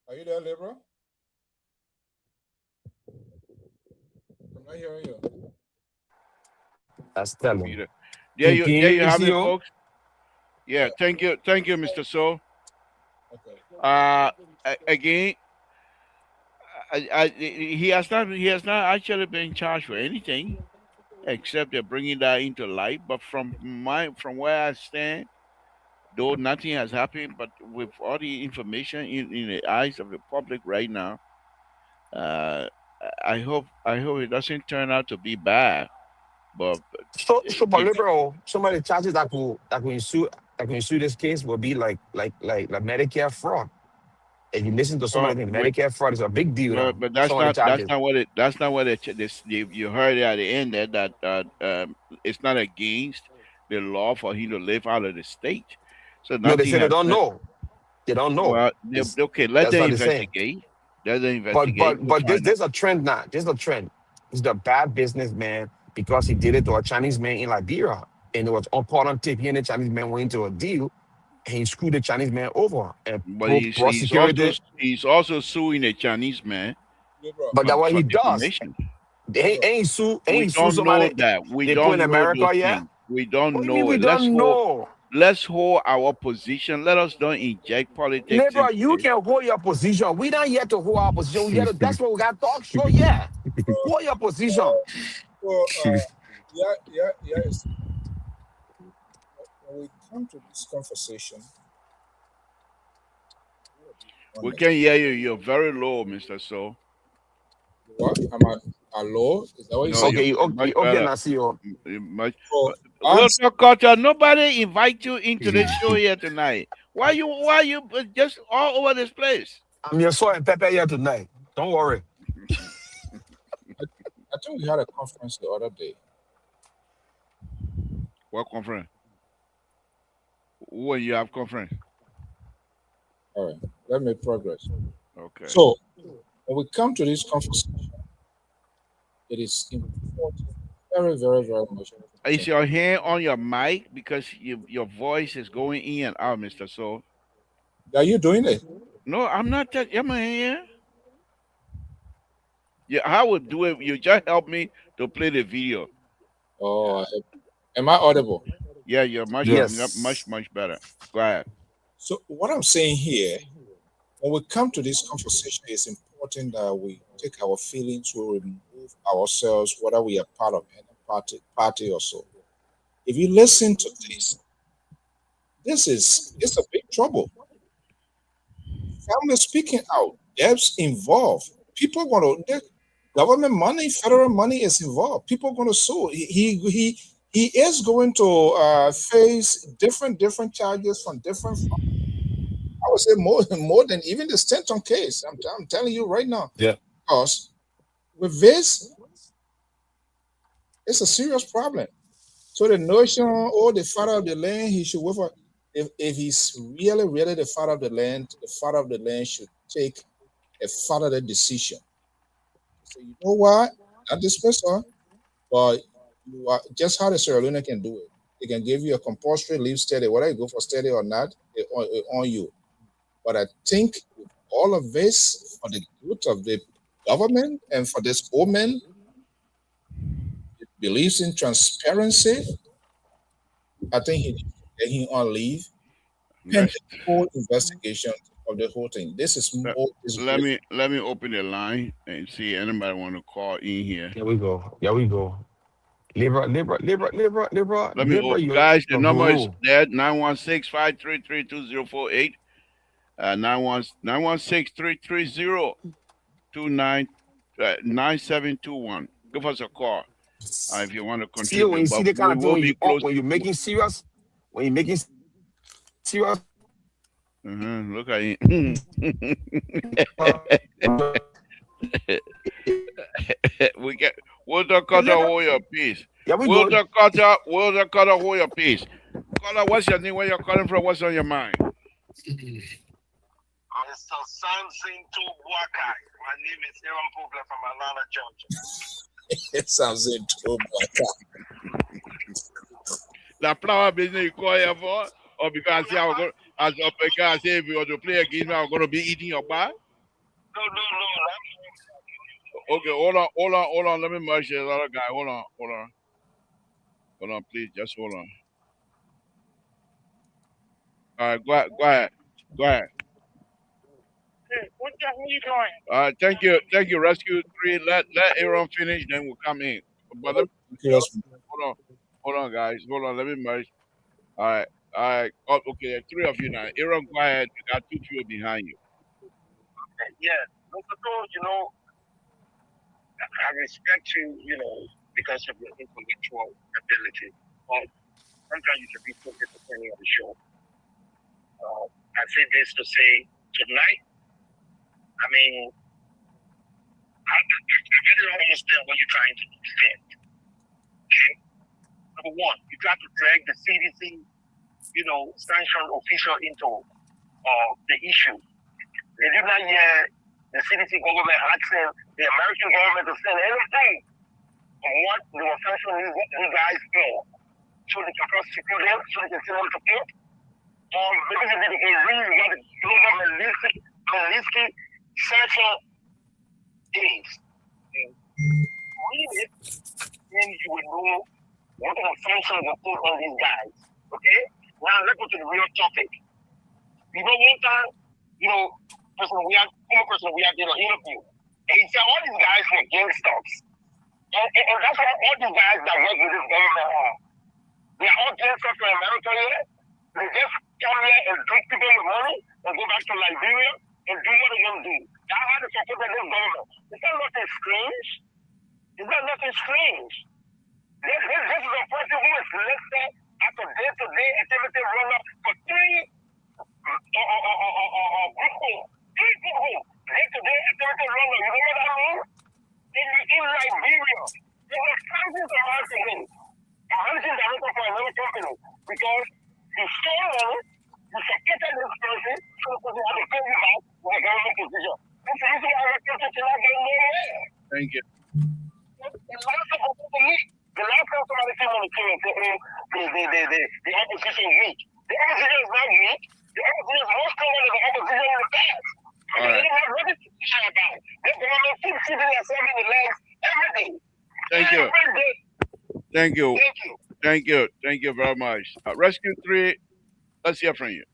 Are you there, Libra? I'm not hearing you. That's telling. There you have it, folks. Yeah, thank you, Mr. So. Okay. Again, he has not actually been charged for anything, except they're bringing that into light. But from where I stand, though nothing has happened, but with all the information in the eyes of the public right now, I hope it doesn't turn out to be bad. But so liberal, some of the charges that can sue this case will be like Medicare fraud. If you listen to some of the Medicare fraud is a big deal. But that's not what you heard at the end there, that it's not against the law for him to live out of the state. So no, they say they don't know. They don't know. Well, okay, let them investigate. Let them investigate. But there's a trend now. There's a trend. It's the bad businessman because he did it to a Chinese man in Liberia. And it was on caught on tape. He and the Chinese man went into a deal, and he screwed the Chinese man over. And But prosecuted. he's also suing a Chinese man But that's what for he does. defamation. Ain't sue We don't know somebody that. We they put in don't know America those yet? things. We don't What do you know mean we it. don't know? Let's hold our position. Let us don't inject politics Neighbor, into you it. can hold your position. We not yet to hold our position. We yet that's what we got talk show. Yeah. Hold your position. Well, when we come to this conversation, We can't hear you. You're very low, Mr. So. what? Am I low? Is that what you Okay, say? okay, now see you. Real Talk Culture, nobody invite you into the show here tonight. Why you just all over this place? I'm your salt and pepper here tonight. Don't worry. I think we had a conference the other day. What conference? When you have conference? All right, let me progress. Okay. So when we come to this conversation, it is important, very, very, very much. Is your hand on your mic because your voice is going in and out, Mr. So? Are you doing it? No, I'm not. Am I here? Yeah, I would do it. You just help me to play the video. Oh, am I audible? Yeah, you're much better. Go ahead. So what I'm saying here, when we come to this conversation, it's important that we take our feelings, we remove ourselves, whether we are part of any party or so. If you listen to it's a big trouble. Family speaking out, debts involved. People going to government money, federal money is involved. People going to sue. He is going to face different charges from different. I would say more than even the Stanton case. I'm telling you right now. Yeah. Because with this, it's a serious problem. So the notion, the father of the land, he should wait for. If he's really the father of the land should take a fatherly decision. So you know what? Not this person, but you are just how the Sierra Leone can do it. They can give you a compulsory leave study, whether you go for study or not, on you. But I think with all of this, for the good of the government and for this woman, it believes in transparency. I think he needs to get him on leave. And the whole investigation of the whole thing. This is more. Let me open the line and see anybody want to call in here. Here we go. Libra. Let me open, guys. The number is there: 916-533-2048. 916-330-9721. Give us a call if you want to contribute. See, when you see the kind of thing when you're making serious, look at it. We'll talk about hold your peace. We'll talk about hold your peace. Caller, what's your name? Where you're calling from? What's on your mind? Mr. Samson Tobuakai. My name is Aaron Pogler from Atlanta, Georgia. Samson Tobuakai. The flower business you call here for? Or because I was going, because if you want to play a game, I'm going to be eating your bar? No. Okay, hold on. Let me merge this other guy. Hold on, please. Just hold on. All right, go ahead. Hey, what the hell are you doing? Thank you, Rescue 3. Let Aaron finish, then we'll come in. Brother, hold on, guys. Hold on, let me merge. All right. Oh, okay, there are three of you now. Aaron, go ahead. You got two people behind you. Okay, yeah. I respect you, because of your intellectual ability. But sometimes you can be so disappointing on the show. I say this to say, tonight, I mean, I really don't understand what you're trying to defend. Okay? Number one, you try to drag the CDC, sanctioned official into the issue. They did not hear the CDC government asking the American government to send anything on what they were functioning you guys for. So they can first secure them, so they can see them support. Maybe they can really want the global Malinski searching things. Read it, then you will know what kind of function they put on these guys. Okay? Now let's go to the real topic. One time, we had an interview. And he said all these guys were gangsters. And that's what all these guys that work with this government are. They are all gangsters from America here. They just come here and drink people with money and go back to Liberia and do what they're going to do. That's how they support this government. Is that nothing strange? Is that nothing strange? This is a person who is listed as a day-to-day activity runner for three group homes. Day-to-day activity runner. You know what that means? In Liberia, there were thousands of hours a day. A managing director for another company because you stole money, you supported this person, so the person had to pay you back with a government position. That's the reason why I recruited to not get nowhere. Thank you. The last time somebody came on the team and said, the opposition is weak. The opposition is not weak. The opposition is more stronger than the opposition in the past. All right. They don't have nothing to say about it. This government keeps shooting themselves in the legs every day. Thank you. Every day. Thank you. Thank you. Thank you. Thank you very much. Rescue 3, let's hear from you.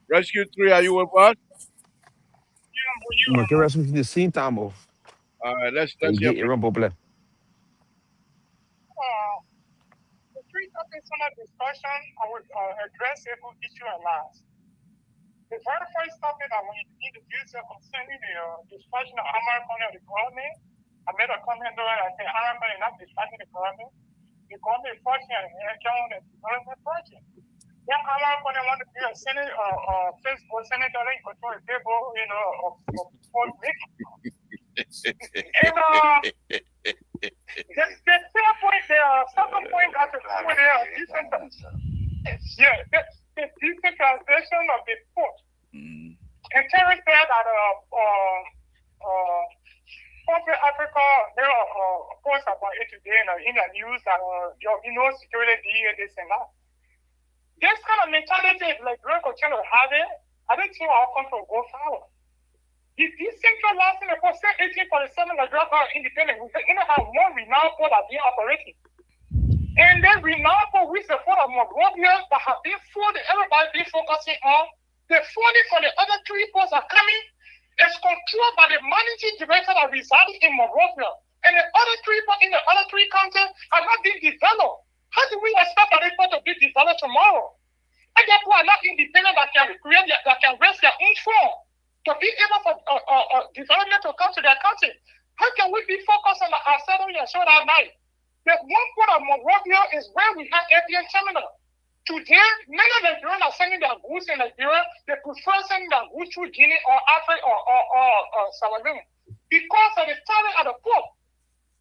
Rescue 3, are you with us? Que rescue de sim, tá, amor. Let's hear from you. The three topics under discussion, I will address every issue at last. The very first topic I want to introduce concerning the dispatching of armor of the government. I made a comment there and I said armor is not dispatching the government. The government is forcing an the development project. Yeah, armor want to be a senator or senator in control the table, of politics. And the third point, the second point has to do with the decentralization of the port. And Terry said that corporate Africa, there are posts about it today in the news that security this and that. This kind of mentality, like Greg Ocheno have it, I don't think our country will go forward. The decentralizing the post 1847 Nigeria independent, we're going to have one renowned port that being operating. And then renowned port with the port of Monrovia that have been folded, everybody been focusing on. The funding for the other three ports are coming. It's controlled by the managing director that resides in Monrovia. And the other three ports in the other three countries are not being developed. How do we expect that port to be developed tomorrow? And therefore are not independent that can create, that can raise their own form to be able for development to come to their country. How can we be focused on our settlement and show that night? The one port of Monrovia is where we have APN terminal. Today, many of Nigerians are sending their goods in Nigeria. They prefer sending their goods through Guinea or Africa or Sierra Leone because of the tariff at the port.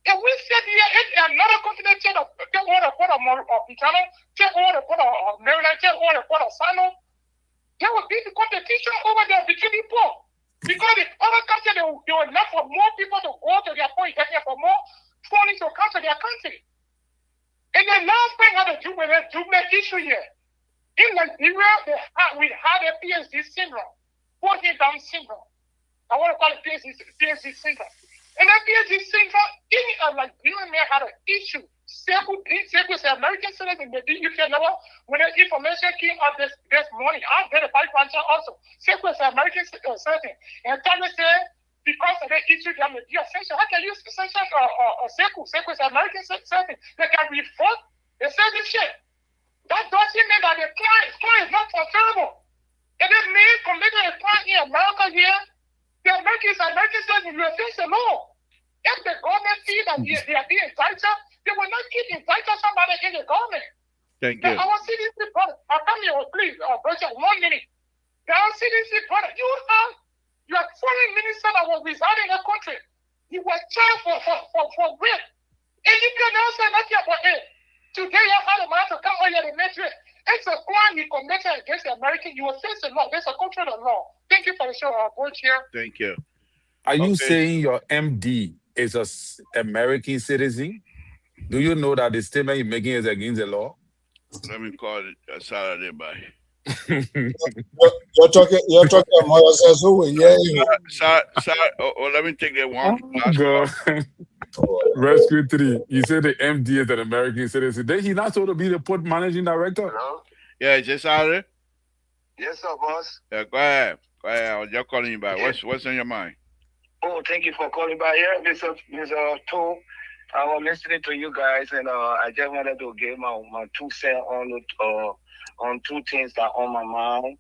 If we said here, another continent take over the port of Buchanan, take over the port of Maryland, take over the port of Sano, there will be the competition over there between the port. Because the other country, they will not for more people to go to their port, for more funding to come to their country. And the last thing I have to do with the jubilee issue here. In Nigeria, we had a PSD syndrome, working down syndrome. I want to call it PSD syndrome. And that PSD syndrome, any Nigerian man had an issue. Several American citizens in the UK level, when the information came out this morning, I verified also. Several American citizens. And Thomas said, because of the issue, they may be essential. How can you essential Sequoia American citizens? They can revoke. They say this shit. That doesn't mean that the crime is not transferable. And it means committing a crime in America here, the American citizens will face the law. If the government sees that they are being entitled, they will not keep entitled somebody in the government. Thank you. Our CDC product, I'll come here, please, Bridget, 1 minute. Our CDC product, you are foreign minister that was residing in the country. You were charged for rape. And you can now say nothing about it. Today you had a man to come on here and make it. It's a crime you committed against the American. You will face the law. There's a country of law. Thank you for the show, board chair. Thank you. Are you Okay. saying your MD is a American citizen? Do you know that the statement you're making is against the law? Let me call it a Saturday by. You're talking about yourself. So yeah. Let me take that one Oh, last God. call. Rescue 3. You said the MD is an American citizen. Then he's not supposed to be the port managing director. Hello? Yeah, is this Saturday? Yes, sir, boss. Yeah, go ahead. Go ahead. I was just calling you back. What's on your mind? Oh, thank you for calling by here, Mr. Toe. I was listening to you guys, and I just wanted to give my 2 cents on 2 things that are on my mind,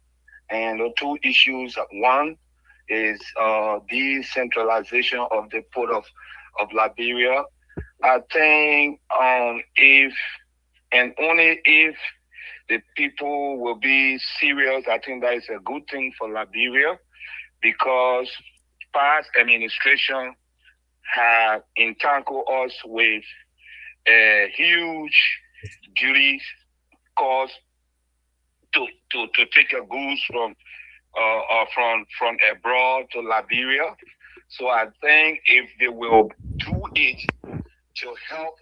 and the 2 issues. One is decentralization of the port of Liberia. I think if and only if the people will be serious, I think that is a good thing for Liberia, because past administration have entangled us with a huge duty cost to take a goods from abroad to Liberia. So I think if they will do it to help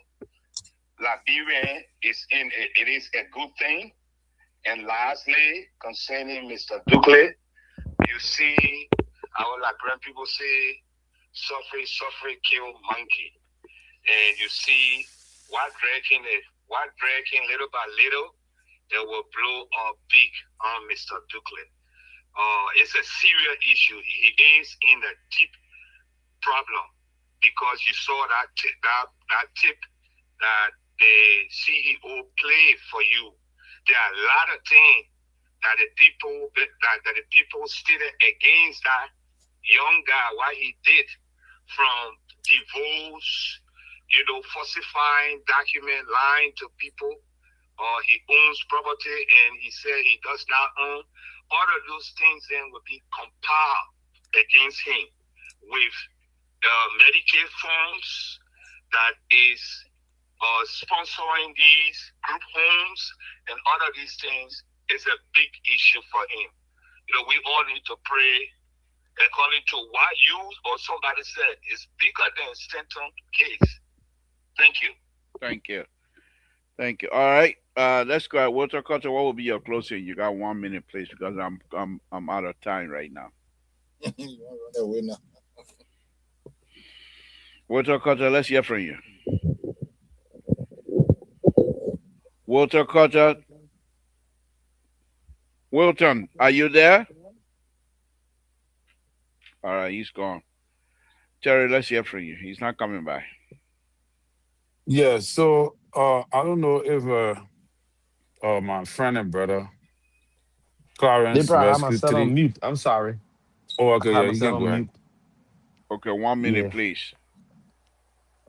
Liberia, it is a good thing. And lastly, concerning Mr. Dukley, you see, our Liberian people say, suffer, kill monkey. And you see, what breaking little by little, it will blow up big on Mr. Dukley. It's a serious issue. He is in a deep problem, because you saw that tip that the CEO played for you. There are a lot of things that the people stated against that young guy, what he did, from divorce, falsifying document, lying to people. He owns property, and he said he does not own. All of those things then will be compiled against him with the Medicaid funds that is sponsoring these group homes, and all of these things is a big issue for him. We all need to pray according to what you or somebody said. It's bigger than Stanton case. Thank you. Thank you. All right. Let's go. Walter Carter, what will be your closing? You got 1 minute, please, because I'm out of time right now. Walter Carter, let's hear from you. Walter Carter. Wilton, are you there? All right, he's gone. Terry, let's hear from you. He's not coming by. Yeah, so I don't know if my friend and brother Clarence Libra, I'm Rescue set 3. on mute. I'm sorry. Oh, okay, I yeah, have you myself can go on ahead. mute. Okay, 1 minute, Yeah. please.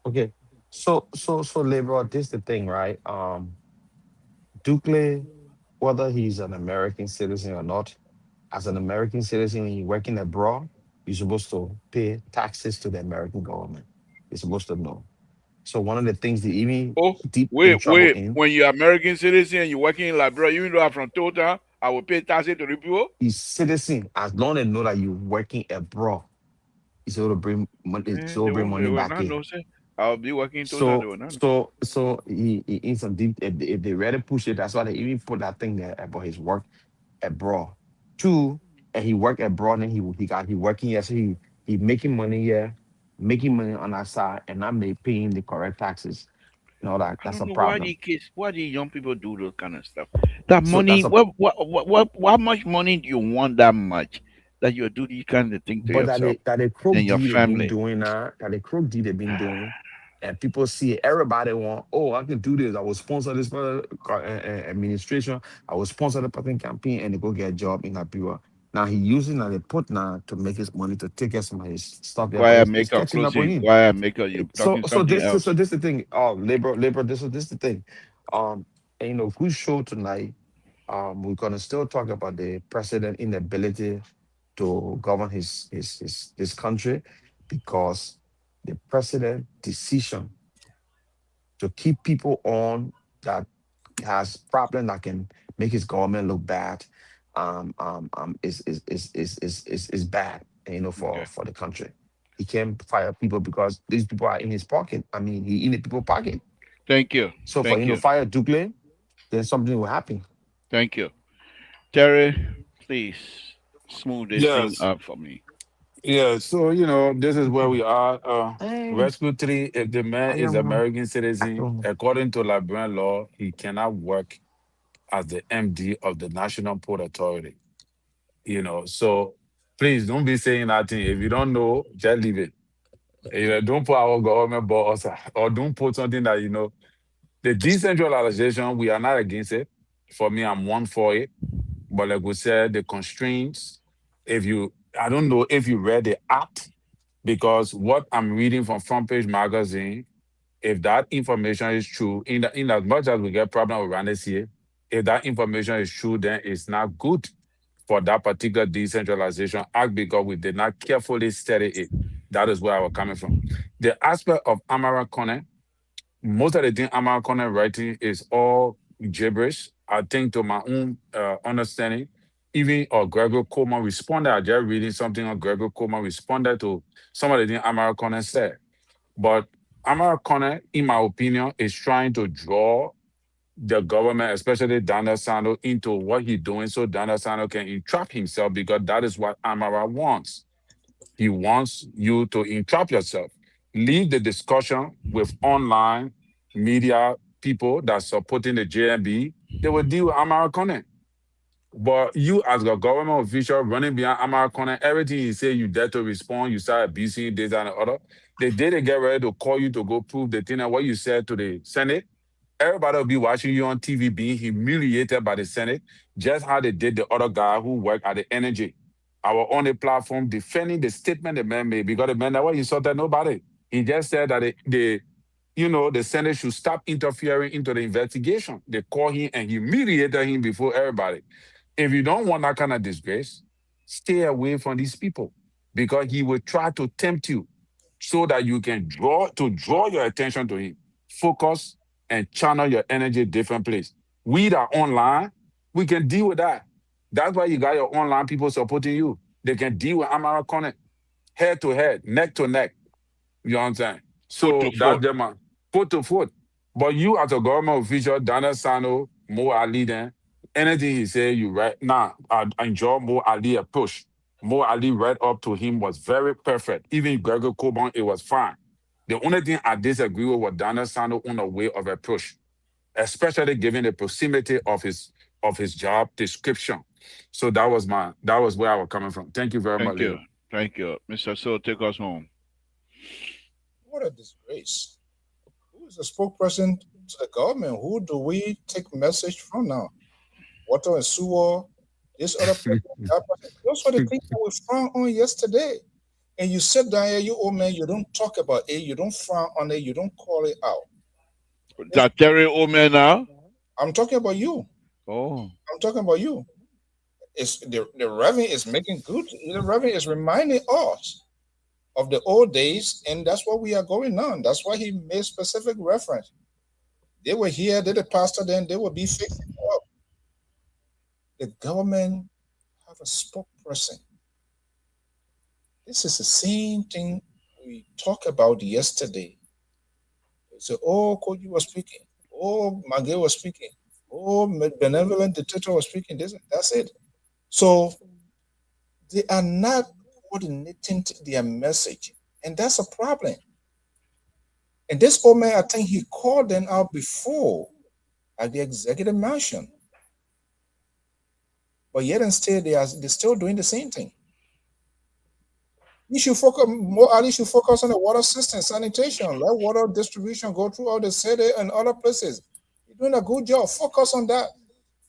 Okay. So Libra, this the thing, right? Dukley, whether he's an American citizen or not, as an American citizen, when you're working abroad, you're supposed to pay taxes to the American government. You're supposed to know. So one of the things that even deep in trouble in, When you're American citizen and you're working in Liberia, even though I'm from Total, I will pay taxes to the people. is citizen, as long as know that you're working abroad, it's able to bring money, it's able to bring money back in. I'll be working in Total. So he in some deep. If they ready push it, that's why they even put that thing there about his work abroad. 2, and he worked abroad, and he working here, so he making money here, making money on that side, and not paying the correct taxes. I That's a don't know why problem. why the young people do those kind of stuff. That So money, that's a how much money do you want that much that you do these kind of things to but yourself that the crook and your deed they've been family? doing now, that the crook deed they've been doing, and people see it. Everybody want, oh, I can do this. I will sponsor this administration. I will sponsor the party campaign, and they go get a job in Liberia. Now he using that they put now to make his money to take care of some of his stuff there, but Quiet it's maker catching up with closing. him. Quiet maker, you're talking something else. This the thing. Oh, labor. This the thing. And, good show tonight. We're gonna still talk about the president inability to govern his country, because the president decision to keep people on that has problem that can make his government look bad, is bad, for the country. He can't fire people because these people are in his pocket. I mean, he in the people's pocket. Thank you. So for Thank him to you. fire Dukley, then something will happen. Thank you. Terry, please smooth this thing Yes. up for me. Yeah, so this is where we are. Rescue 3, if the man is American citizen, according to Liberian law, he cannot work as the MD of the National Port Authority. So please don't be saying nothing. If you don't know, just leave it. Don't put our government boss or don't put something that the decentralization, we are not against it. For me, I'm one for it. But like we said, the constraints, I don't know if you read the act, because what I'm reading from Front Page Magazine, if that information is true, in as much as we get problem around this here, if that information is true, then it's not good for that particular decentralization act because we did not carefully study it. That is where I was coming from. The aspect of Amara Kone, most of the thing Amara Kone writing is all gibberish. I think to my own understanding, even Gregor Coleman responded. I just reading something on Gregor Coleman responded to some of the things Amara Kone said. But Amara Kone, in my opinion, is trying to draw the government, especially Daniel Sano, into what he's doing so Daniel Sano can entrap himself, because that is what Amara wants. He wants you to entrap yourself. Leave the discussion with online media people that's supporting the JMB. They will deal with Amara Kone. But you, as a government official running behind Amara Kone, everything you say, you dare to respond, you start abusing this and the other. The day they get ready to call you to go prove the thing and what you said to the Senate, everybody will be watching you on TV being humiliated by the Senate, just how they did the other guy who worked at the energy. I was on a platform defending the statement the man made, because the man never insulted nobody. He just said that the Senate should stop interfering into the investigation. They called him and humiliated him before everybody. If you don't want that kind of disgrace, stay away from these people, because he will try to tempt you so that you can draw your attention to him. Focus and channel your energy different place. We that are online, we can deal with that. That's why you got your online people supporting you. They can deal with Amara Kone head to head, neck to neck. You understand? So that's them, foot to foot. But you as a government official, Daniel Sano, Mo Ali, then anything he say, you right. Now, I enjoy Mo Ali approach. Mo Ali right up to him was very perfect. Even Gregor Coburn, it was fine. The only thing I disagree with was Daniel Sano on the way of approach, especially given the proximity of his job description. So that was where I was coming from. Thank you very much. Thank you. Mr. So, take us home. What a disgrace. Who is the spokesperson to the government? Who do we take message from now? Water and sewer, this other person, that person. Those were the things that we frowned on yesterday. And you sit down here, you old man, you don't talk about it, you don't frown on it, you don't call it out. That Terry old man now? I'm talking about you. Oh. I'm talking about you. It's the Reverend is making good. The Reverend is reminding us of the old days, and that's what we are going on. That's why he made specific reference. They were here, they're the pastor, then they will be fixing up. The government have a spokesperson. This is the same thing we talked about yesterday. They say, oh, Koji was speaking. Oh, Magay was speaking. Oh, benevolent dictator was speaking. That's it. So they are not coordinating their message. And that's a problem. And this old man, I think he called them out before at the executive mansion. But yet and still, they're still doing the same thing. You should focus more. At least you focus on the water system, sanitation, let water distribution go through all the city and other places. You're doing a good job. Focus on that.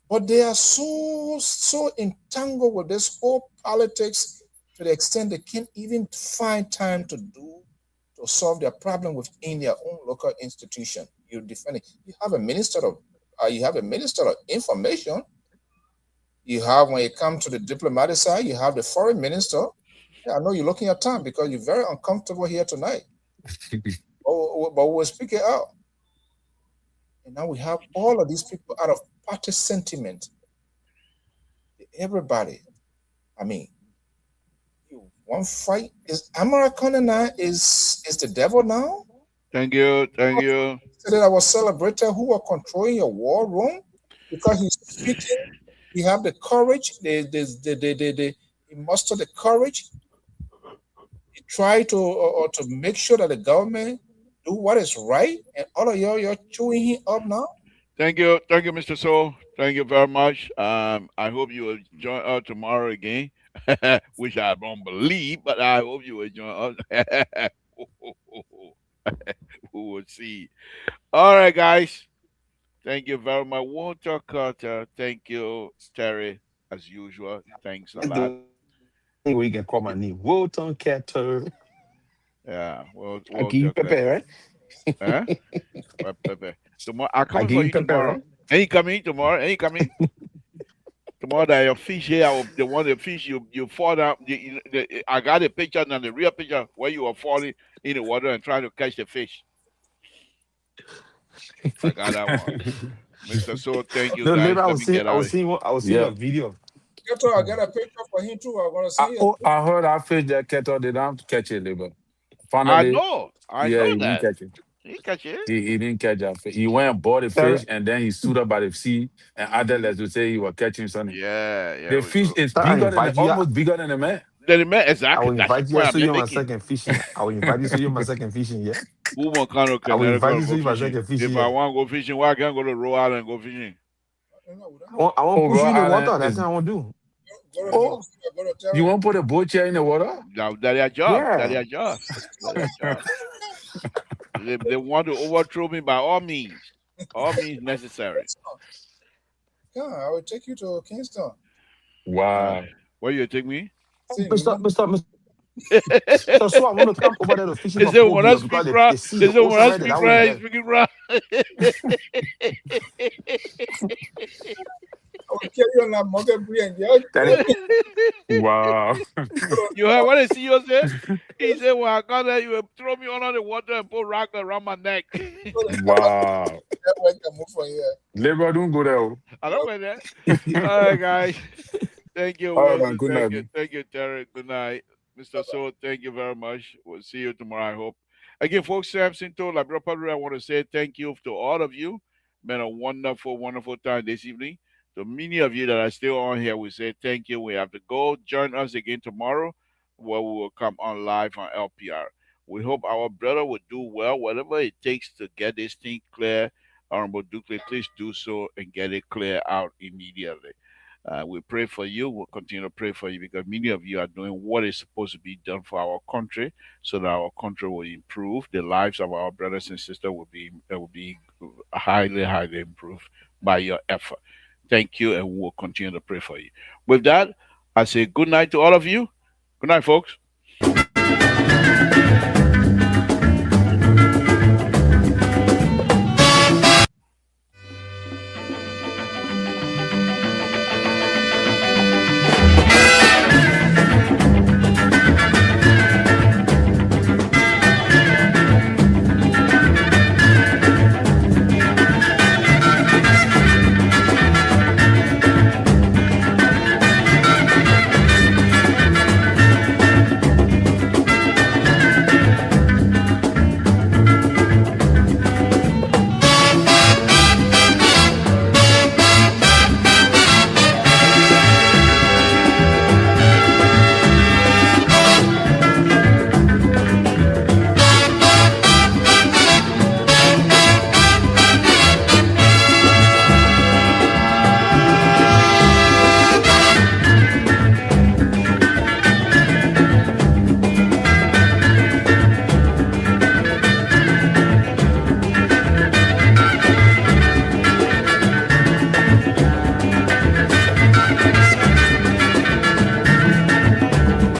But they are so entangled with this whole politics to the extent they can't even find time to solve their problem within their own local institution. You defend it. You have a minister of information. You have, when it comes to the diplomatic side, you have the foreign minister. Yeah, I know you're looking at time because you're very uncomfortable here tonight. but we're speaking out. And now we have all of these people out of party sentiment. Everybody, I mean, one fight. Is Americana now is the devil now? Thank you. Thank you. That I was celebrating who are controlling your war room because he's speaking. He have the courage. He muster the courage. He try to make sure that the government do what is right, and all of you're chewing him up now. Thank you, Mr. Soul. Thank you very much. I hope you will join us tomorrow again, which I don't believe, but I hope you will join us. We will see. All right, guys. Thank you very much, Walter Carter. Thank you, Terry, as usual. Thanks a That's lot. the only way you can call my name. Wilton Catter. Yeah, well, I give you Pepe, right? Huh? Pepe. Tomorrow, I'm I coming give for you you Pepe, tomorrow. right? Ain't you coming tomorrow? Ain't you coming? Tomorrow that your fish here, the one the fish you fall down. I got a picture and the real picture where you were falling in the water and trying to catch the fish. I got that one, Mr. So. Thank you, No, guys. later I Let was me seeing get I out was of here. seeing I was seeing a video. I got a picture for him too. I'm gonna send you. I heard I fish that kettle, they don't catch it, but I finally, know yeah, he didn't that. catch it. He catch it. He didn't catch that fish. He went and bought a Terry, fish and then he stood up by the sea and other less to say he was catching something. Yeah, The we fish go. is I bigger than invite you. almost bigger than a man. Then the man, I exactly. will That's the invite you. I point show I'm you my making. second fishing. I will invite you. Show you my second fishing. Yeah. Who want kind of I will invite Connecticut you. Show go you my fishing? second fishing. If I Yeah. want to go fishing, why can't go to Rhode Island and go fishing? I want Oh, push you Rhode in the water. Island That's is. what I want to do. Oh, you won't put a boat chair in the water? Now, that's their job. Yeah. That's their job. That's their job. They want to overthrow me by all means necessary. Yeah, I will take you to Kingston. Wow. Where you take me? Mr. So I want to come over there to fishing They for say when I phobia speak because they right, see they the say when ocean I right there. speak That way right, is I there. speak right. I will carry you on that monkey and Wow. You heard what the CEO said? He said, "When I got there, you will throw me under the water and put rock around my neck." Wow. Labor, don't go there. I don't know that. All right, guys. Thank you, All right, Wilson. man. Good night. Thank you, Terry. Good night, Mr. So. Thank you very much. We'll see you tomorrow, I hope. Again, folks, Samson told I want to say thank you to all of you. Been a wonderful, wonderful time this evening. To many of you that are still on here, we say thank you. We have to go. Join us again tomorrow, where we will come on live on LPR. We hope our brother will do well, whatever it takes to get this thing clear. Honorable Dukley, please do so and get it clear out immediately. We pray for you. We'll continue to pray for you because many of you are doing what is supposed to be done for our country, so that our country will improve. The lives of our brothers and sisters will be highly, highly improved by your effort. Thank you, and we'll continue to pray for you. With that, I say good night to all of you. Good night, folks.